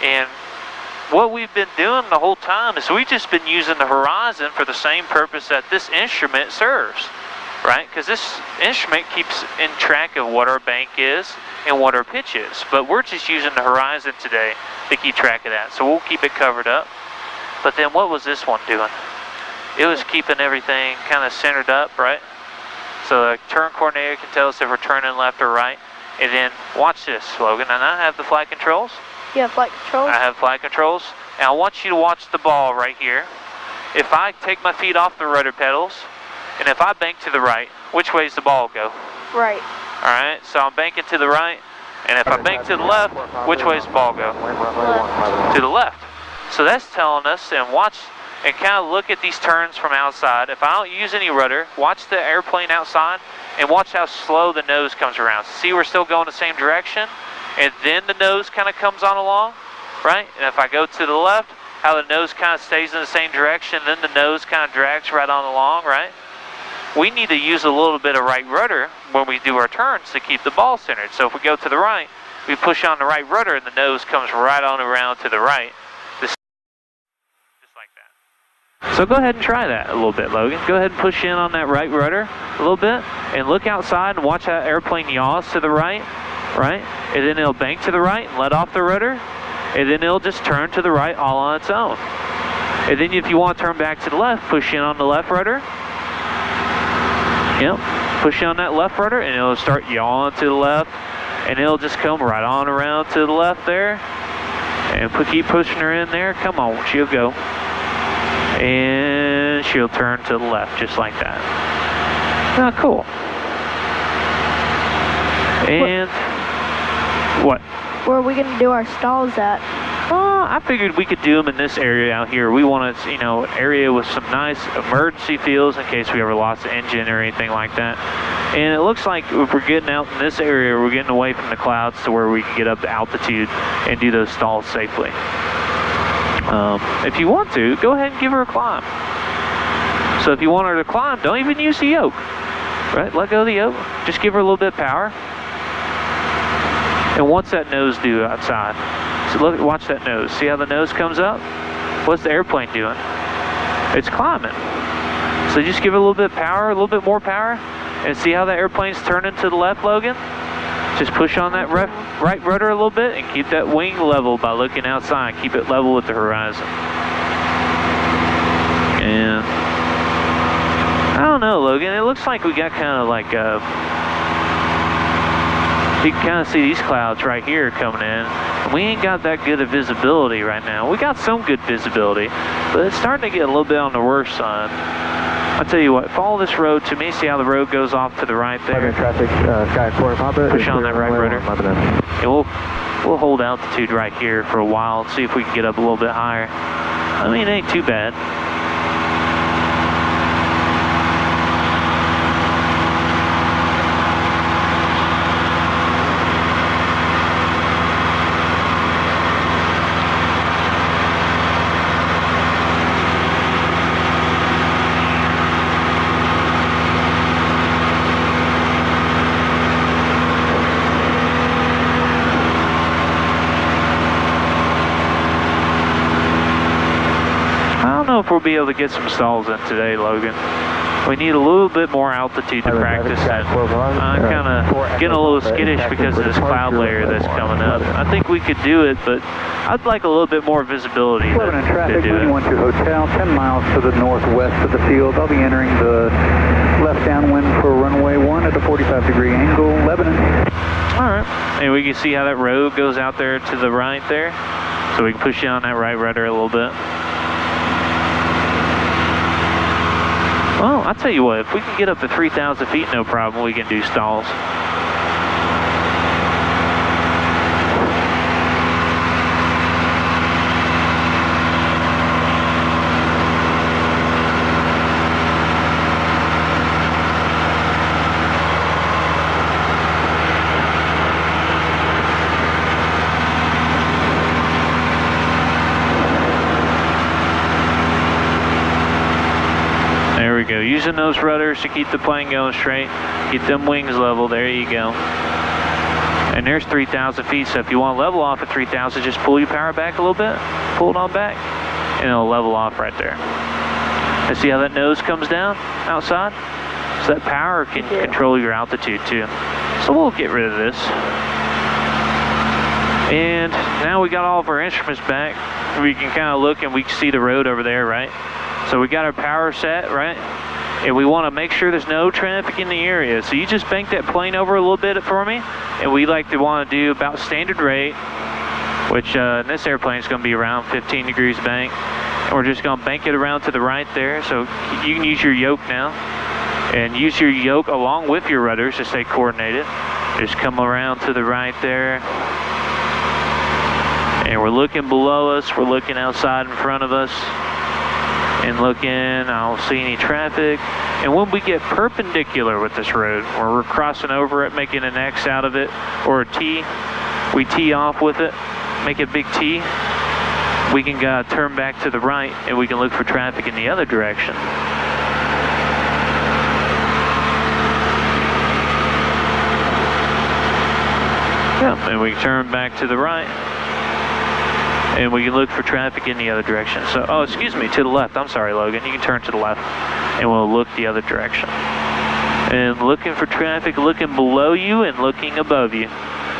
And what we've been doing the whole time is we've just been using the horizon for the same purpose that this instrument serves, right? Because this instrument keeps in track of what our bank is and what our pitch is. But we're just using the horizon today to keep track of that. So we'll keep it covered up. But then what was this one doing? It was keeping everything kind of centered up, right? So the turn coordinator can tell us if we're turning left or right. And then watch this, Logan. And I have the flight controls. You have flight controls? I have flight controls. And I want you to watch the ball right here. If I take my feet off the rudder pedals, and if I bank to the right, which way does the ball go? Right. Alright, so I'm banking to the right. And if I bank to the left, which way does the ball go? Left. To the left. So that's telling us, and watch, and kind of look at these turns from outside. If I don't use any rudder, watch the airplane outside, and watch how slow the nose comes around. See, we're still going the same direction. and then the nose kind of comes on along, right? And if I go to the left, how the nose kind of stays in the same direction, then the nose kind of drags right on along, right? We need to use a little bit of right rudder when we do our turns to keep the ball centered. So if we go to the right, we push on the right rudder and the nose comes right on around to the right. Just like that. So go ahead and try that a little bit, Logan. Go ahead and push in on that right rudder a little bit and look outside and watch that airplane yaws to the right, right? And then it'll bank to the right and let off the rudder. And then it'll just turn to the right all on its own. And then if you want to turn back to the left, push in on the left rudder. Yep, push on that left rudder and it'll start yawing to the left and it'll just come right on around to the left there and keep pushing her in there. Come on, she'll go. And she'll turn to the left just like that. Now, cool. And what? Where are we going to do our stalls at? I figured we could do them in this area out here. We want to, you know, an area with some nice emergency fields in case we ever lost the engine or anything like that. And it looks like if we're getting out in this area, we're getting away from the clouds to where we can get up to altitude and do those stalls safely. If you want to, go ahead and give her a climb. So if you want her to climb, don't even use the yoke, right? Let go of the yoke. Just give her a little bit of power. And what's that nose do outside? So look, watch that nose. See how the nose comes up? What's the airplane doing? It's climbing. So just give it a little bit of power, a little bit more power, and see how the airplane's turning to the left, Logan? Just push on that right rudder a little bit and keep that wing level by looking outside. Keep it level with the horizon. And I don't know, Logan. It looks like we got kind of like you can kind of see these clouds right here coming in. We ain't got that good of visibility right now. We got some good visibility, but it's starting to get a little bit on the worst side. I'll tell you what, follow this road to me, see how the road goes off to the right there. Traffic, Sky Quarter Papa. Push on that right rudder. And we'll hold altitude right here for a while and see if we can get up a little bit higher. I mean, it ain't too bad. If we'll be able to get some stalls in today, Logan. We need a little bit more altitude to practice at. I'm kind of getting a little skittish because of this cloud layer that's coming up. I think we could do it, but I'd like a little bit more visibility to do it. 1 to hotel, 10 miles to the northwest of the field. I'll be entering the left downwind for runway 1 at a 45-degree angle, Lebanon. All right, and we can see how that road goes out there to the right there. So we can push down that right rudder a little bit. Well, I'll tell you what, if we can get up to 3,000 feet, no problem, we can do stalls. Go. Using those rudders to keep the plane going straight, get them wings level, there you go. And there's 3,000 feet, so if you want to level off at 3,000, just pull your power back a little bit, pull it on back, and it'll level off right there. And see how that nose comes down outside? So that power can control your altitude too. So we'll get rid of this. And now we got all of our instruments back. We can kind of look and we can see the road over there, right? So we got our power set, right? And we want to make sure there's no traffic in the area. So you just bank that plane over a little bit for me. And we like to want to do about standard rate, which in this airplane is going to be around 15 degrees bank. And we're just going to bank it around to the right there. So you can use your yoke now. And use your yoke along with your rudders to stay coordinated. Just come around to the right there. And we're looking below us. We're looking outside in front of us. And looking, I don't see any traffic. And when we get perpendicular with this road, or we're crossing over it, making an X out of it, or a T, we tee off with it, make a big T, we can turn back to the right and we can look for traffic in the other direction. Yeah, and we can turn back to the right and we can look for traffic in the other direction. So, oh, excuse me, to the left. I'm sorry, Logan. You can turn to the left and we'll look the other direction. And looking for traffic, looking below you and looking above you.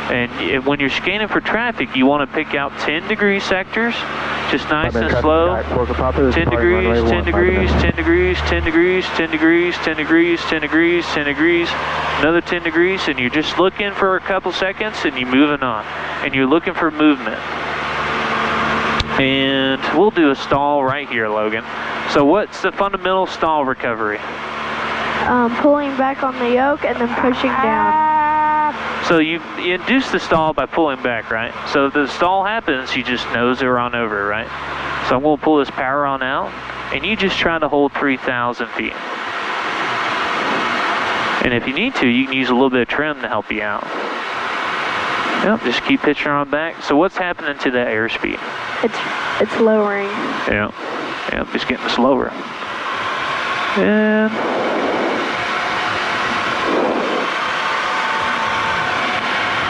And when you're scanning for traffic, you want to pick out 10-degree sectors, just nice and slow. 10 degrees, 10 degrees, 10 degrees, 10 degrees, 10 degrees, 10 degrees, 10 degrees, 10 degrees, another 10 degrees, and you're just looking for a couple seconds and you're moving on. And you're looking for movement. And we'll do a stall right here, Logan. So what's the fundamental stall recovery? Pulling back on the yoke and then pushing down. So you induce the stall by pulling back, right? So if the stall happens, you just nose her on over, right? So I'm going to pull this power on out, and you just try to hold 3,000 feet. And if you need to, you can use a little bit of trim to help you out. Yep, just keep pitching on back. So what's happening to that airspeed? It's lowering. Yeah, just getting slower. And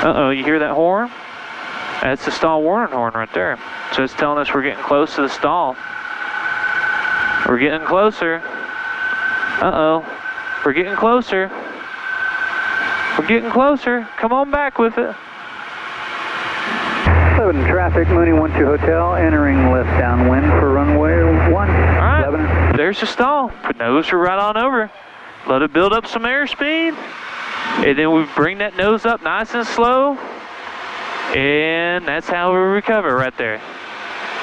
uh-oh, you hear that horn? That's the stall warning horn right there. So it's telling us we're getting close to the stall. We're getting closer. Uh-oh, we're getting closer. We're getting closer. Come on back with it. 11 traffic, Mooney 12 Hotel, entering left downwind for runway 1. All right, 11. There's the stall. Put nose her right on over. Let it build up some airspeed. And then we bring that nose up nice and slow. And that's how we recover right there.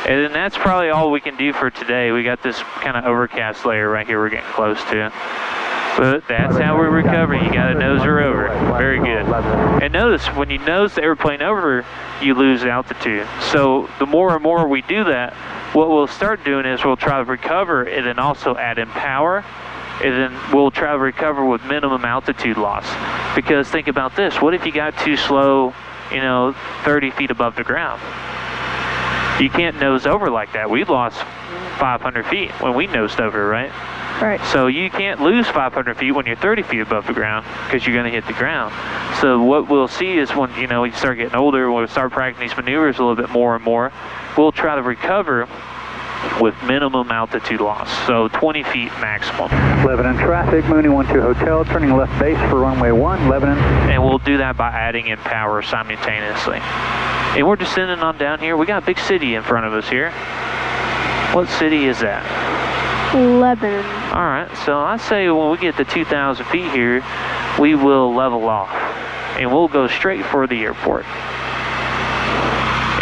And then that's probably all we can do for today. We got this kind of overcast layer right here we're getting close to. But that's how we recover. You got to nose her over. Very good. And notice, when you nose the airplane over, you lose altitude. So the more and more we do that, what we'll start doing is we'll try to recover and then also add in power. And then we'll try to recover with minimum altitude loss. Because think about this, what if you got too slow, 30 feet above the ground? You can't nose over like that. We lost 500 feet when we nosed over, right? Right. So you can't lose 500 feet when you're 30 feet above the ground because you're going to hit the ground. So what we'll see is when, you start getting older, we'll start practicing these maneuvers a little bit more and more, we'll try to recover with minimum altitude loss, so 20 feet maximum. Lebanon traffic, Mooney 12 Hotel, turning left base for runway 1, Lebanon. And we'll do that by adding in power simultaneously. And we're descending on down here. We got a big city in front of us here. What city is that? Lebanon. All right, so I say when we get to 2,000 feet here, we will level off. And we'll go straight for the airport.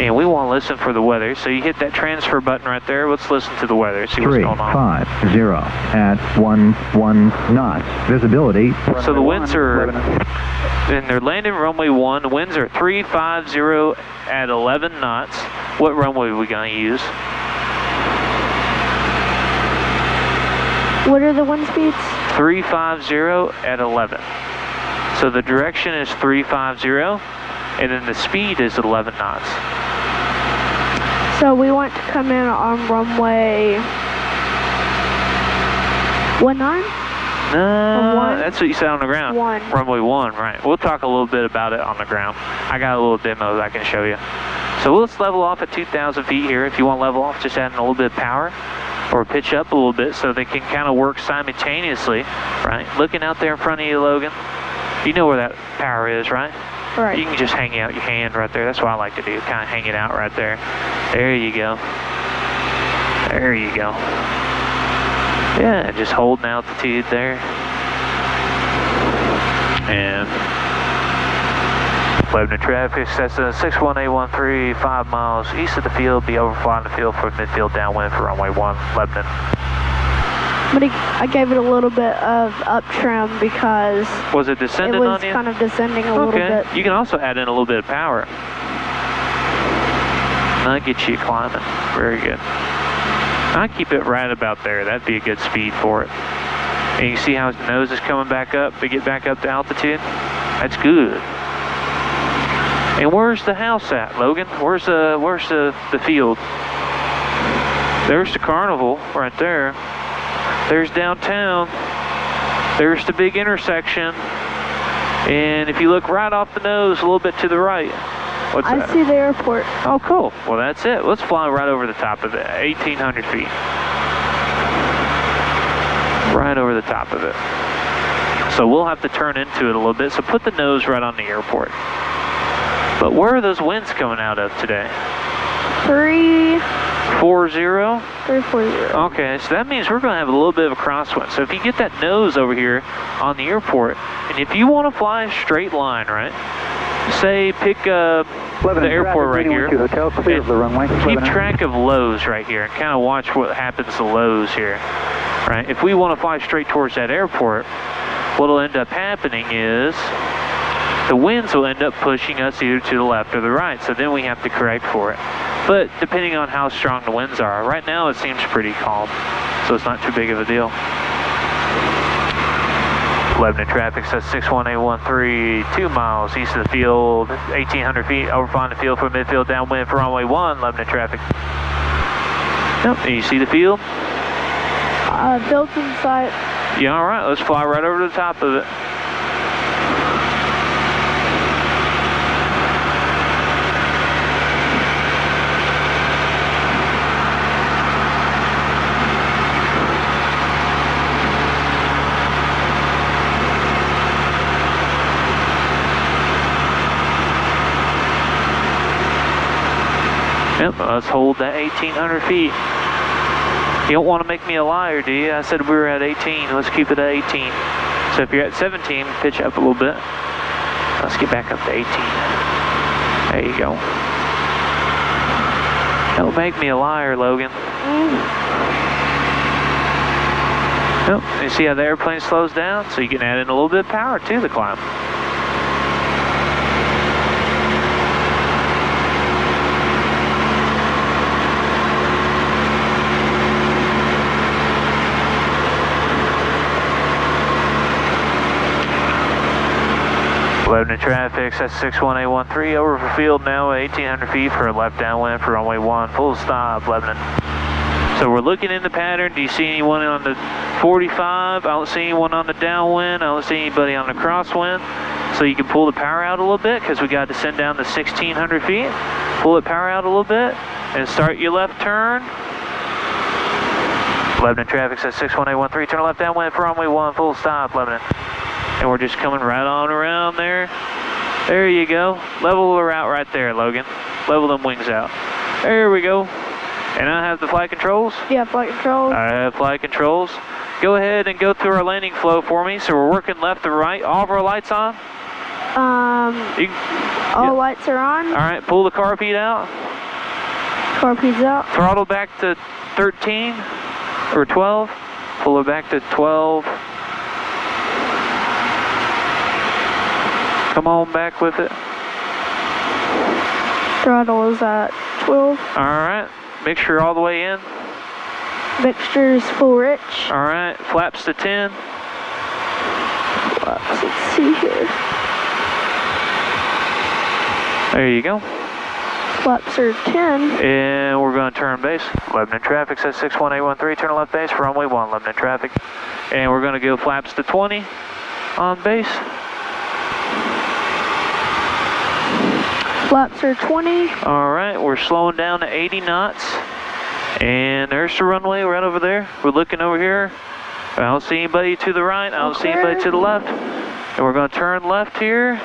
And we want to listen for the weather. So you hit that transfer button right there. Let's listen to the weather. See what's going on. 350 at 11 knots. Visibility. So the winds are, and they're landing runway 1. The winds are 350 at 11 knots. What runway are we going to use? What are the wind speeds? 350 at 11. So the direction is 350, and then the speed is 11 knots. So we want to come in on runway 19? No, that's what you said on the ground. 1. Runway 1, right. We'll talk a little bit about it on the ground. I got a little demo that I can show you. So let's level off at 2,000 feet here. If you want to level off, just add in a little bit of power or pitch up a little bit so they can kind of work simultaneously, right? Looking out there in front of you, Logan, you know where that power is, right? Right. You can just hang out your hand right there. That's what I like to do, kind of hang it out right there. There you go. There you go. Yeah, just holding altitude there. And Lebanon traffic, that's a 61813, 5 miles east of the field. Be overflying the field for midfield downwind for runway 1, Lebanon. But I gave it a little bit of up trim because was it descending on you? It was kind of descending a little bit. You can also add in a little bit of power. That'll get you climbing. Very good. I'd keep it right about there. That'd be a good speed for it. And you see how his nose is coming back up to get back up to altitude? That's good. And where's the house at, Logan? Where's the field? There's the carnival right there. There's downtown. There's the big intersection. And if you look right off the nose, a little bit to the right, what's that? I see the airport. Oh, cool. Well, that's it. Let's fly right over the top of it. 1,800 feet. Right over the top of it. So we'll have to turn into it a little bit. So put the nose right on the airport. But where are those winds coming out of today? 340. 340. Okay, so that means we're going to have a little bit of a crosswind. So if you get that nose over here on the airport, and if you want to fly a straight line, right? Say pick the airport right here. Hotel, clear of the runway. Keep track of lows right here and kind of watch what happens to lows here. Right? If we want to fly straight towards that airport, what'll end up happening is the winds will end up pushing us either to the left or the right, so then we have to correct for it. But depending on how strong the winds are, right now it seems pretty calm, so it's not too big of a deal. Lebanon traffic says 61813, 2 miles east of the field, 1,800 feet, overflying the field for midfield, downwind for runway 1, Lebanon traffic. Yep, you see the field? Built in sight. Yeah, all right, let's fly right over to the top of it. Yep, let's hold that 1,800 feet. You don't want to make me a liar, do you? I said we were at 18. Let's keep it at 18. So if you're at 17, pitch up a little bit. Let's get back up to 18. There you go. Don't make me a liar, Logan. Yep, you see how the airplane slows down? So you can add in a little bit of power to the climb. Lebanon traffic, that's 61813, over for field now, 1,800 feet for a left downwind for runway 1, full stop, Lebanon. So we're looking in the pattern. Do you see anyone on the 45? I don't see anyone on the downwind. I don't see anybody on the crosswind. So you can pull the power out a little bit because we got to descend down to 1,600 feet. Pull the power out a little bit and start your left turn. Lebanon traffic says 61813, turn left downwind for runway 1, full stop, Lebanon. And we're just coming right on around there. There you go. Level the route right there, Logan. Level them wings out. There we go. And I have the flight controls? Yeah, flight controls. I have flight controls. Go ahead and go through our landing flow for me. So we're working left to right. All of our lights on? All lights are on. All right, pull the carpet out. Carpet's out. Throttle back to 13 or 12. Pull it back to 12. Come on back with it. Throttle is at 12. All right. Mixture all the way in. Mixture's full rich. All right. Flaps to 10. Flaps, let's see here. There you go. Flaps are 10. And we're going to turn base. Lebanon traffic says 61813, turn left base for runway 1, Lebanon traffic. And we're going to go flaps to 20 on base. Flaps are 20. All right, we're slowing down to 80 knots. And there's the runway right over there. We're looking over here. I don't see anybody to the right. I don't see anybody to the left. And we're going to turn left here.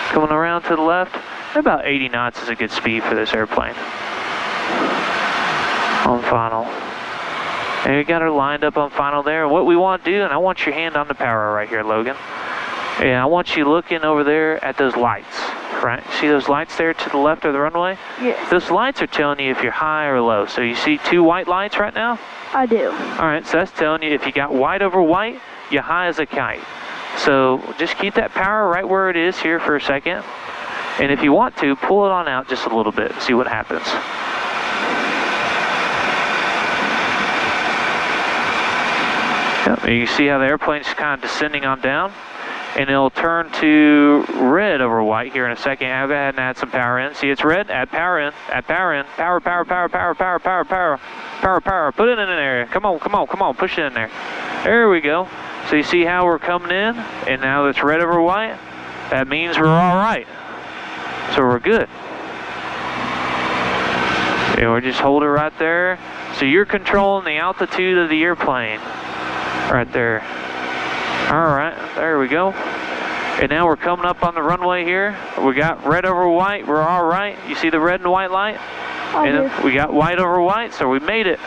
Coming around to the left. About 80 knots is a good speed for this airplane. On final. And we got her lined up on final there. What we want to do, and I want your hand on the power right here, Logan. And I want you looking over there at those lights. Right, see those lights there to the left of the runway? Yes. Those lights are telling you if you're high or low. So you see 2 white lights right now? I do. All right, so that's telling you if you got white over white, you're high as a kite. So just keep that power right where it is here for a second. And if you want to, pull it on out just a little bit and see what happens. Yep, you see how the airplane's kind of descending on down? and it'll turn to red over white here in a second. I'll go ahead and add some power in. See, it's red, add power in, power, put it in there. Come on, push it in there. There we go. So you see how we're coming in, and now it's red over white? That means we're all right. So we're good. And we'll just hold it right there. So you're controlling the altitude of the airplane right there. All right, there we go. And now we're coming up on the runway here. We got red over white, we're all right. You see the red and white light? And we got white over white, so we made it.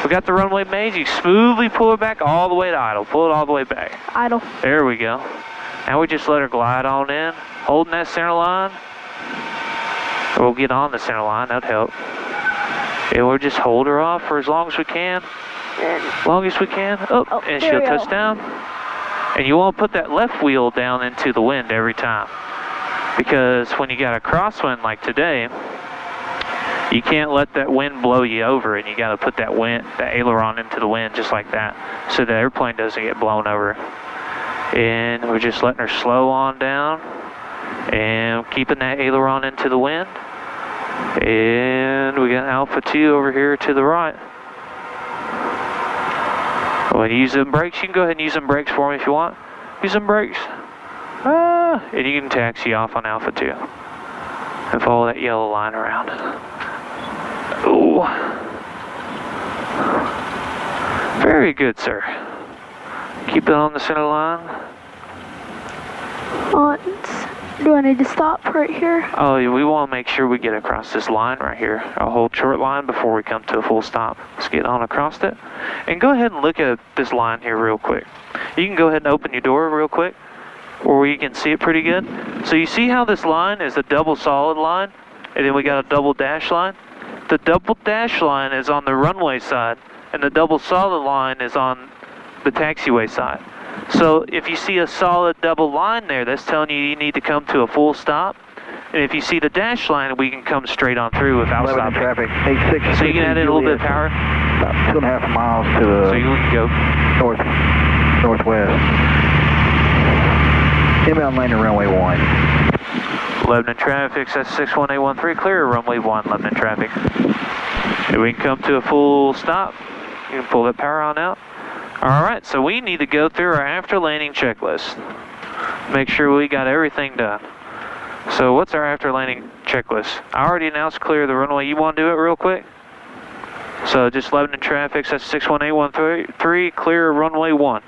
We got the runway made. You smoothly pull it back all the way to idle. Pull it all the way back. Idle. There we go. Now we just let her glide on in, holding that center line. We'll get on the center line, that'd help. And we'll just hold her off for as long as we can. As long as we can. Oh, and she'll touch down. And you want to put that left wheel down into the wind every time. Because when you got a crosswind like today, you can't let that wind blow you over, and you got to put that aileron into the wind just like that, so the airplane doesn't get blown over. And we're just letting her slow on down, and keeping that aileron into the wind. And we got Alpha 2 over here to the right. When you use them brakes, you can go ahead and use them brakes for me if you want. Use them brakes. And you can taxi off on Alpha 2. And follow that yellow line around. Ooh. Very good, sir. Keep it on the center line. Do I need to stop right here? Oh, we want to make sure we get across this line right here. A whole short line before we come to a full stop. Let's get on across it. And go ahead and look at this line here real quick. You can go ahead and open your door real quick, where you can see it pretty good. So you see how this line is a double solid line, and then we got a double dash line? The double dash line is on the runway side, and the double solid line is on the taxiway side. So if you see a solid double line there, that's telling you need to come to a full stop. And if you see the dash line, we can come straight on through without stopping. Traffic, 86. So you can add in a little bit of power. About 2.5 miles to the so you can go northwest. Inbound landing runway 1. Lebanon traffic, that's 61813, clear runway 1, Lebanon traffic. And we can come to a full stop. You can pull that power on out. Alright, so we need to go through our after landing checklist. Make sure we got everything done. So what's our after landing checklist? I already announced clear of the runway. You want to do it real quick? So just Lebanon traffic, that's 61813, clear runway 1.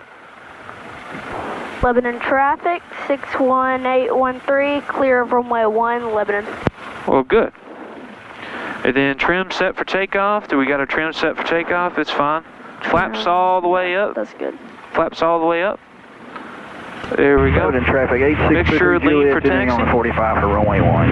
Lebanon traffic, 61813, clear of runway 1, Lebanon. Well, good. And then trim set for takeoff. Do we got a trim set for takeoff? It's fine. Flaps all the way up. That's good. Flaps all the way up. There we go. Lebanon traffic, 86 Mixture lean for taxi. On 45 for runway 1.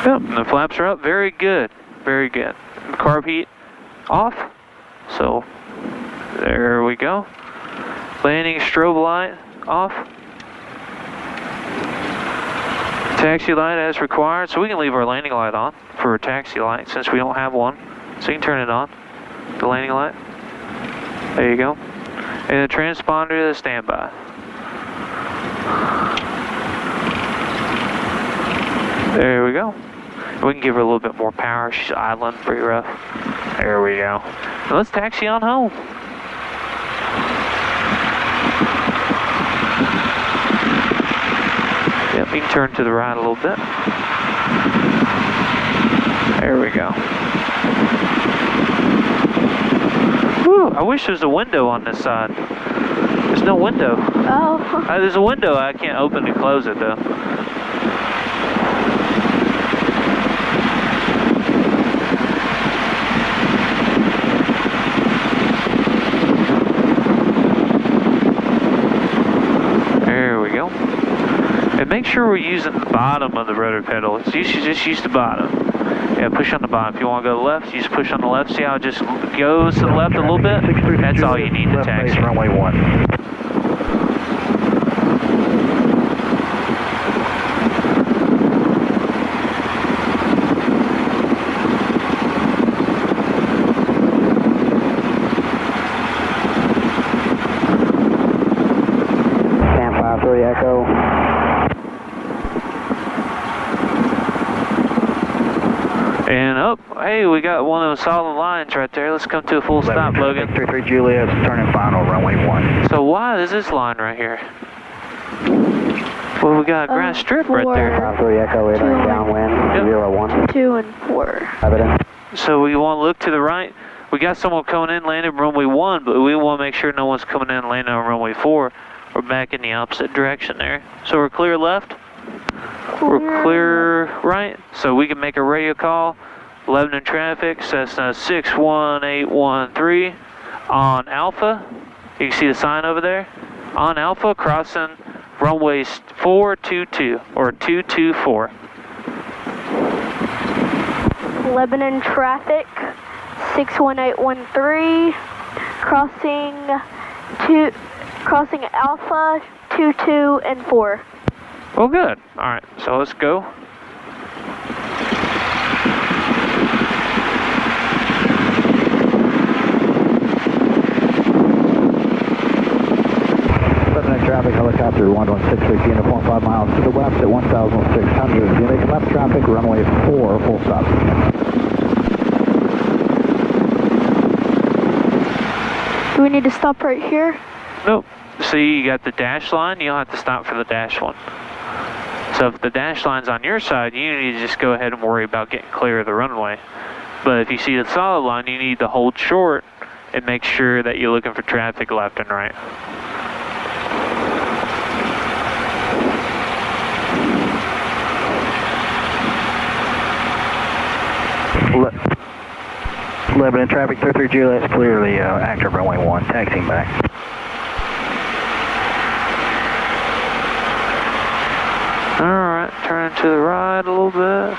Yep, and the flaps are up. Very good. Very good. Carb heat off. So, there we go. Landing strobe light off. Taxi light as required. So we can leave our landing light on for a taxi light since we don't have one. So you can turn it on, the landing light. There you go. And the transponder to the standby. There we go. We can give her a little bit more power. She's idling pretty rough. There we go. Now let's taxi on home. Yep, you can turn to the right a little bit. There we go. Whew, I wish there was a window on this side. There's no window. Oh. There's a window. I can't open and close it though. And make sure we're using the bottom of the rotor pedal. So you should just use the bottom. Yeah, push on the bottom. If you want to go to the left, you just push on the left. See how it just goes to the left a little bit? That's all you need to taxi. Runway 1. 5-3 Echo. And oh, hey, we got one of those solid lines right there. Let's come to a full stop, Logan. 33 Juliet, turning final, runway 1. So why is this line right here? Well, we got a grass strip right there. 5-3 Echo, entering downwind, 01. 2 and 4. Evidence. So we want to look to the right. We got someone coming in, landing runway 1, but we want to make sure no one's coming in, landing on runway 4. We're back in the opposite direction there. So we're clear left. We're clear right. So we can make a radio call. Lebanon traffic, Cessna 61813 on Alpha. You can see the sign over there. On Alpha, crossing runways 422 or 224. Lebanon traffic 61813 crossing Alpha 22 and 4. Oh, good. All right, so let's go. Lebanon traffic, helicopter 1163, uniform 5 miles to the west at 1,600. Unit left traffic, runway 4, full stop. Do we need to stop right here? Nope. See, you got the dash line. You don't have to stop for the dash one. So if the dash line's on your side, you need to just go ahead and worry about getting clear of the runway. But if you see the solid line, you need to hold short and make sure that you're looking for traffic left and right. Lebanon traffic, 33 Juliet, clearly active runway 1, taxiing back. Alright, turn to the right a little bit.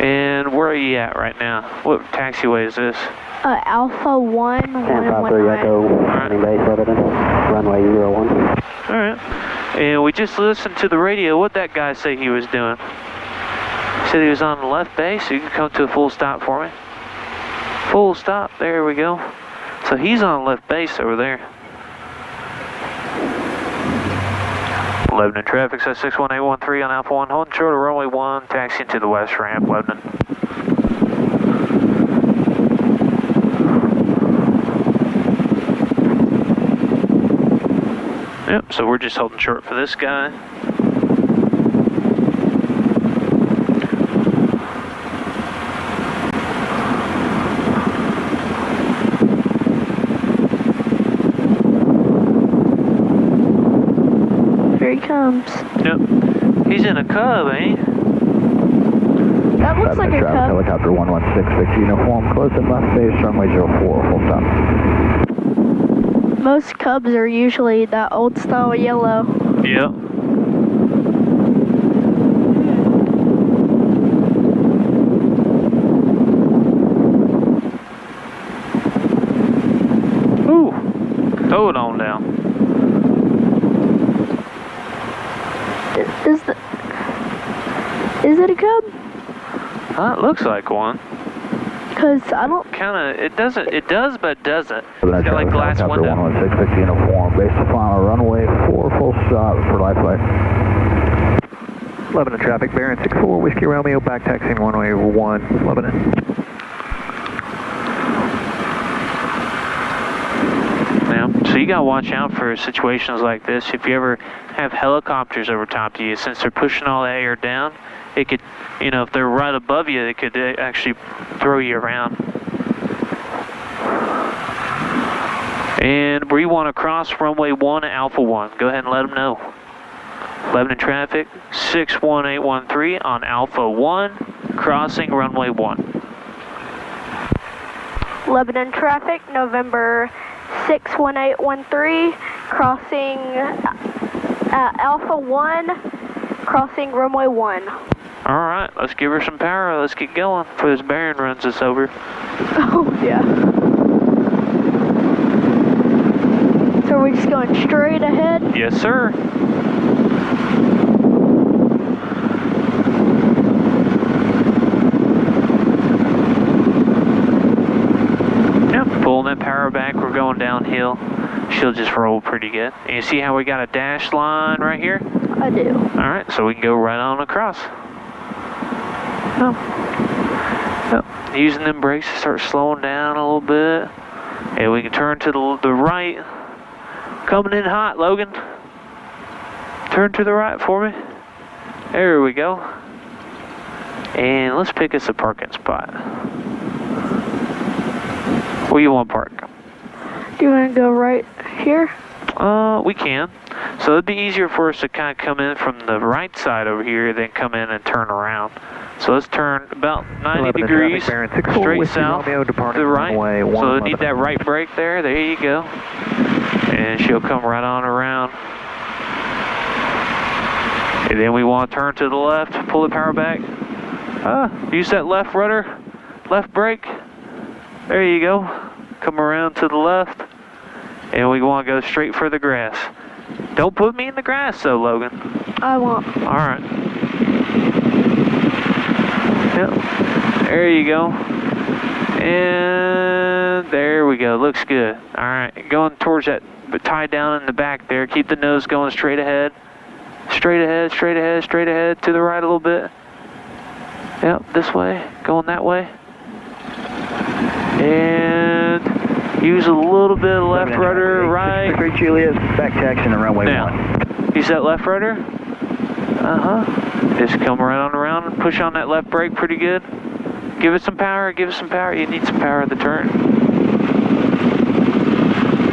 And where are you at right now? What taxiway is this? Alpha 1 5-3 Echo, landing base, Lebanon, runway 01. Alright. And we just listened to the radio. What'd that guy say he was doing? He said he was on the left base, so you can come to a full stop for me. Full stop, there we go. So he's on left base over there. Lebanon traffic says 61813 on Alpha 1, holding short of runway 1, taxiing to the west ramp, Lebanon. Yep, so we're just holding short for this guy. Here he comes. Yep. He's in a Cub, ain't he? That looks like a Cub. Helicopter 1166, uniform, close and left base, runway 04, full stop. Most Cubs are usually that old style yellow. Yep. Ooh. Throw it on down. Is it a Cub? It looks like one. Cause I don't. It does, but it doesn't. It's got like glass Helicopter window. 1166, uniform, base to final, runway 4, full stop for life flight. Lebanon traffic, bearing 64, Whiskey Romeo, back taxiing runway 1, Lebanon. Yeah, so you gotta watch out for situations like this. If you ever have helicopters over top of you, since they're pushing all the air down, it could, if they're right above you, it could actually throw you around. And we want to cross runway 1 at Alpha 1. Go ahead and let them know. Lebanon traffic, 61813 on Alpha 1, crossing runway 1. Lebanon traffic, November 61813, crossing Alpha 1, crossing runway 1. Alright, let's give her some power. Let's get going before this bearing runs us over. Oh, yeah. So are we just going straight ahead? Yes, sir. Yep, pulling that power back. We're going downhill. she'll just roll pretty good. And you see how we got a dashed line right here? I do. Alright, so we can go right on across. Oh. Oh. Using them brakes to start slowing down a little bit. And we can turn to the right. Coming in hot, Logan. Turn to the right for me. There we go. And let's pick us a parking spot. Where you want to park? Do you want to go right here? We can. So it'd be easier for us to kind of come in from the right side over here, then come in and turn around. So let's turn about 90 degrees straight south to the right. So we need that right brake there. There you go. And she'll come right on around. And then we want to turn to the left, pull the power back. Use that left rudder, left brake. There you go. Come around to the left. And we want to go straight for the grass. Don't put me in the grass though, Logan. I won't. Alright. Yep. There you go. And there we go. Looks good. Alright. Going towards that, but tie down in the back there. Keep the nose going straight ahead. Straight ahead, straight ahead, straight ahead. To the right a little bit. Yep, this way. Going that way. And use a little bit of left rudder, right. 3 Juliet, back taxi to runway 1. Use that left rudder. Just come right on around and push on that left brake pretty good. Give it some power, give it some power. You need some power at the turn.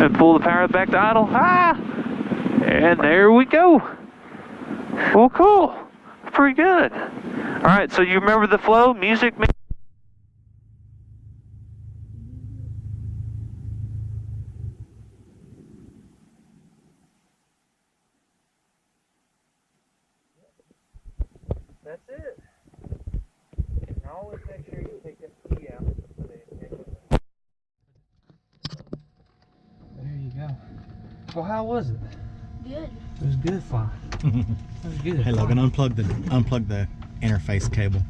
And pull the power back to idle. And there we go. Well, cool. Pretty good. Alright, so you remember the flow? Music. That's it. And always make sure you take that key out for the ignition. There you go. Well, how was it? Good. It was good flying. It was good. Hey Logan, unplug the interface cable.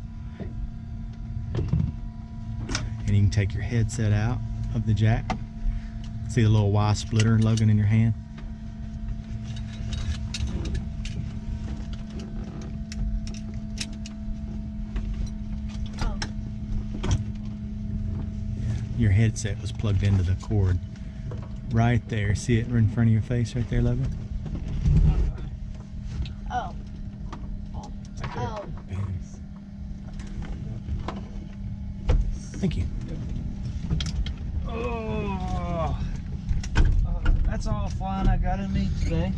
And you can take your headset out of the jack. See the little Y splitter, Logan, in your hand? Oh. Your headset was plugged into the cord. Right there. See it in front of your face right there, Logan? Oh. Oh. Thank you. Oh, that's all flying I got in me today.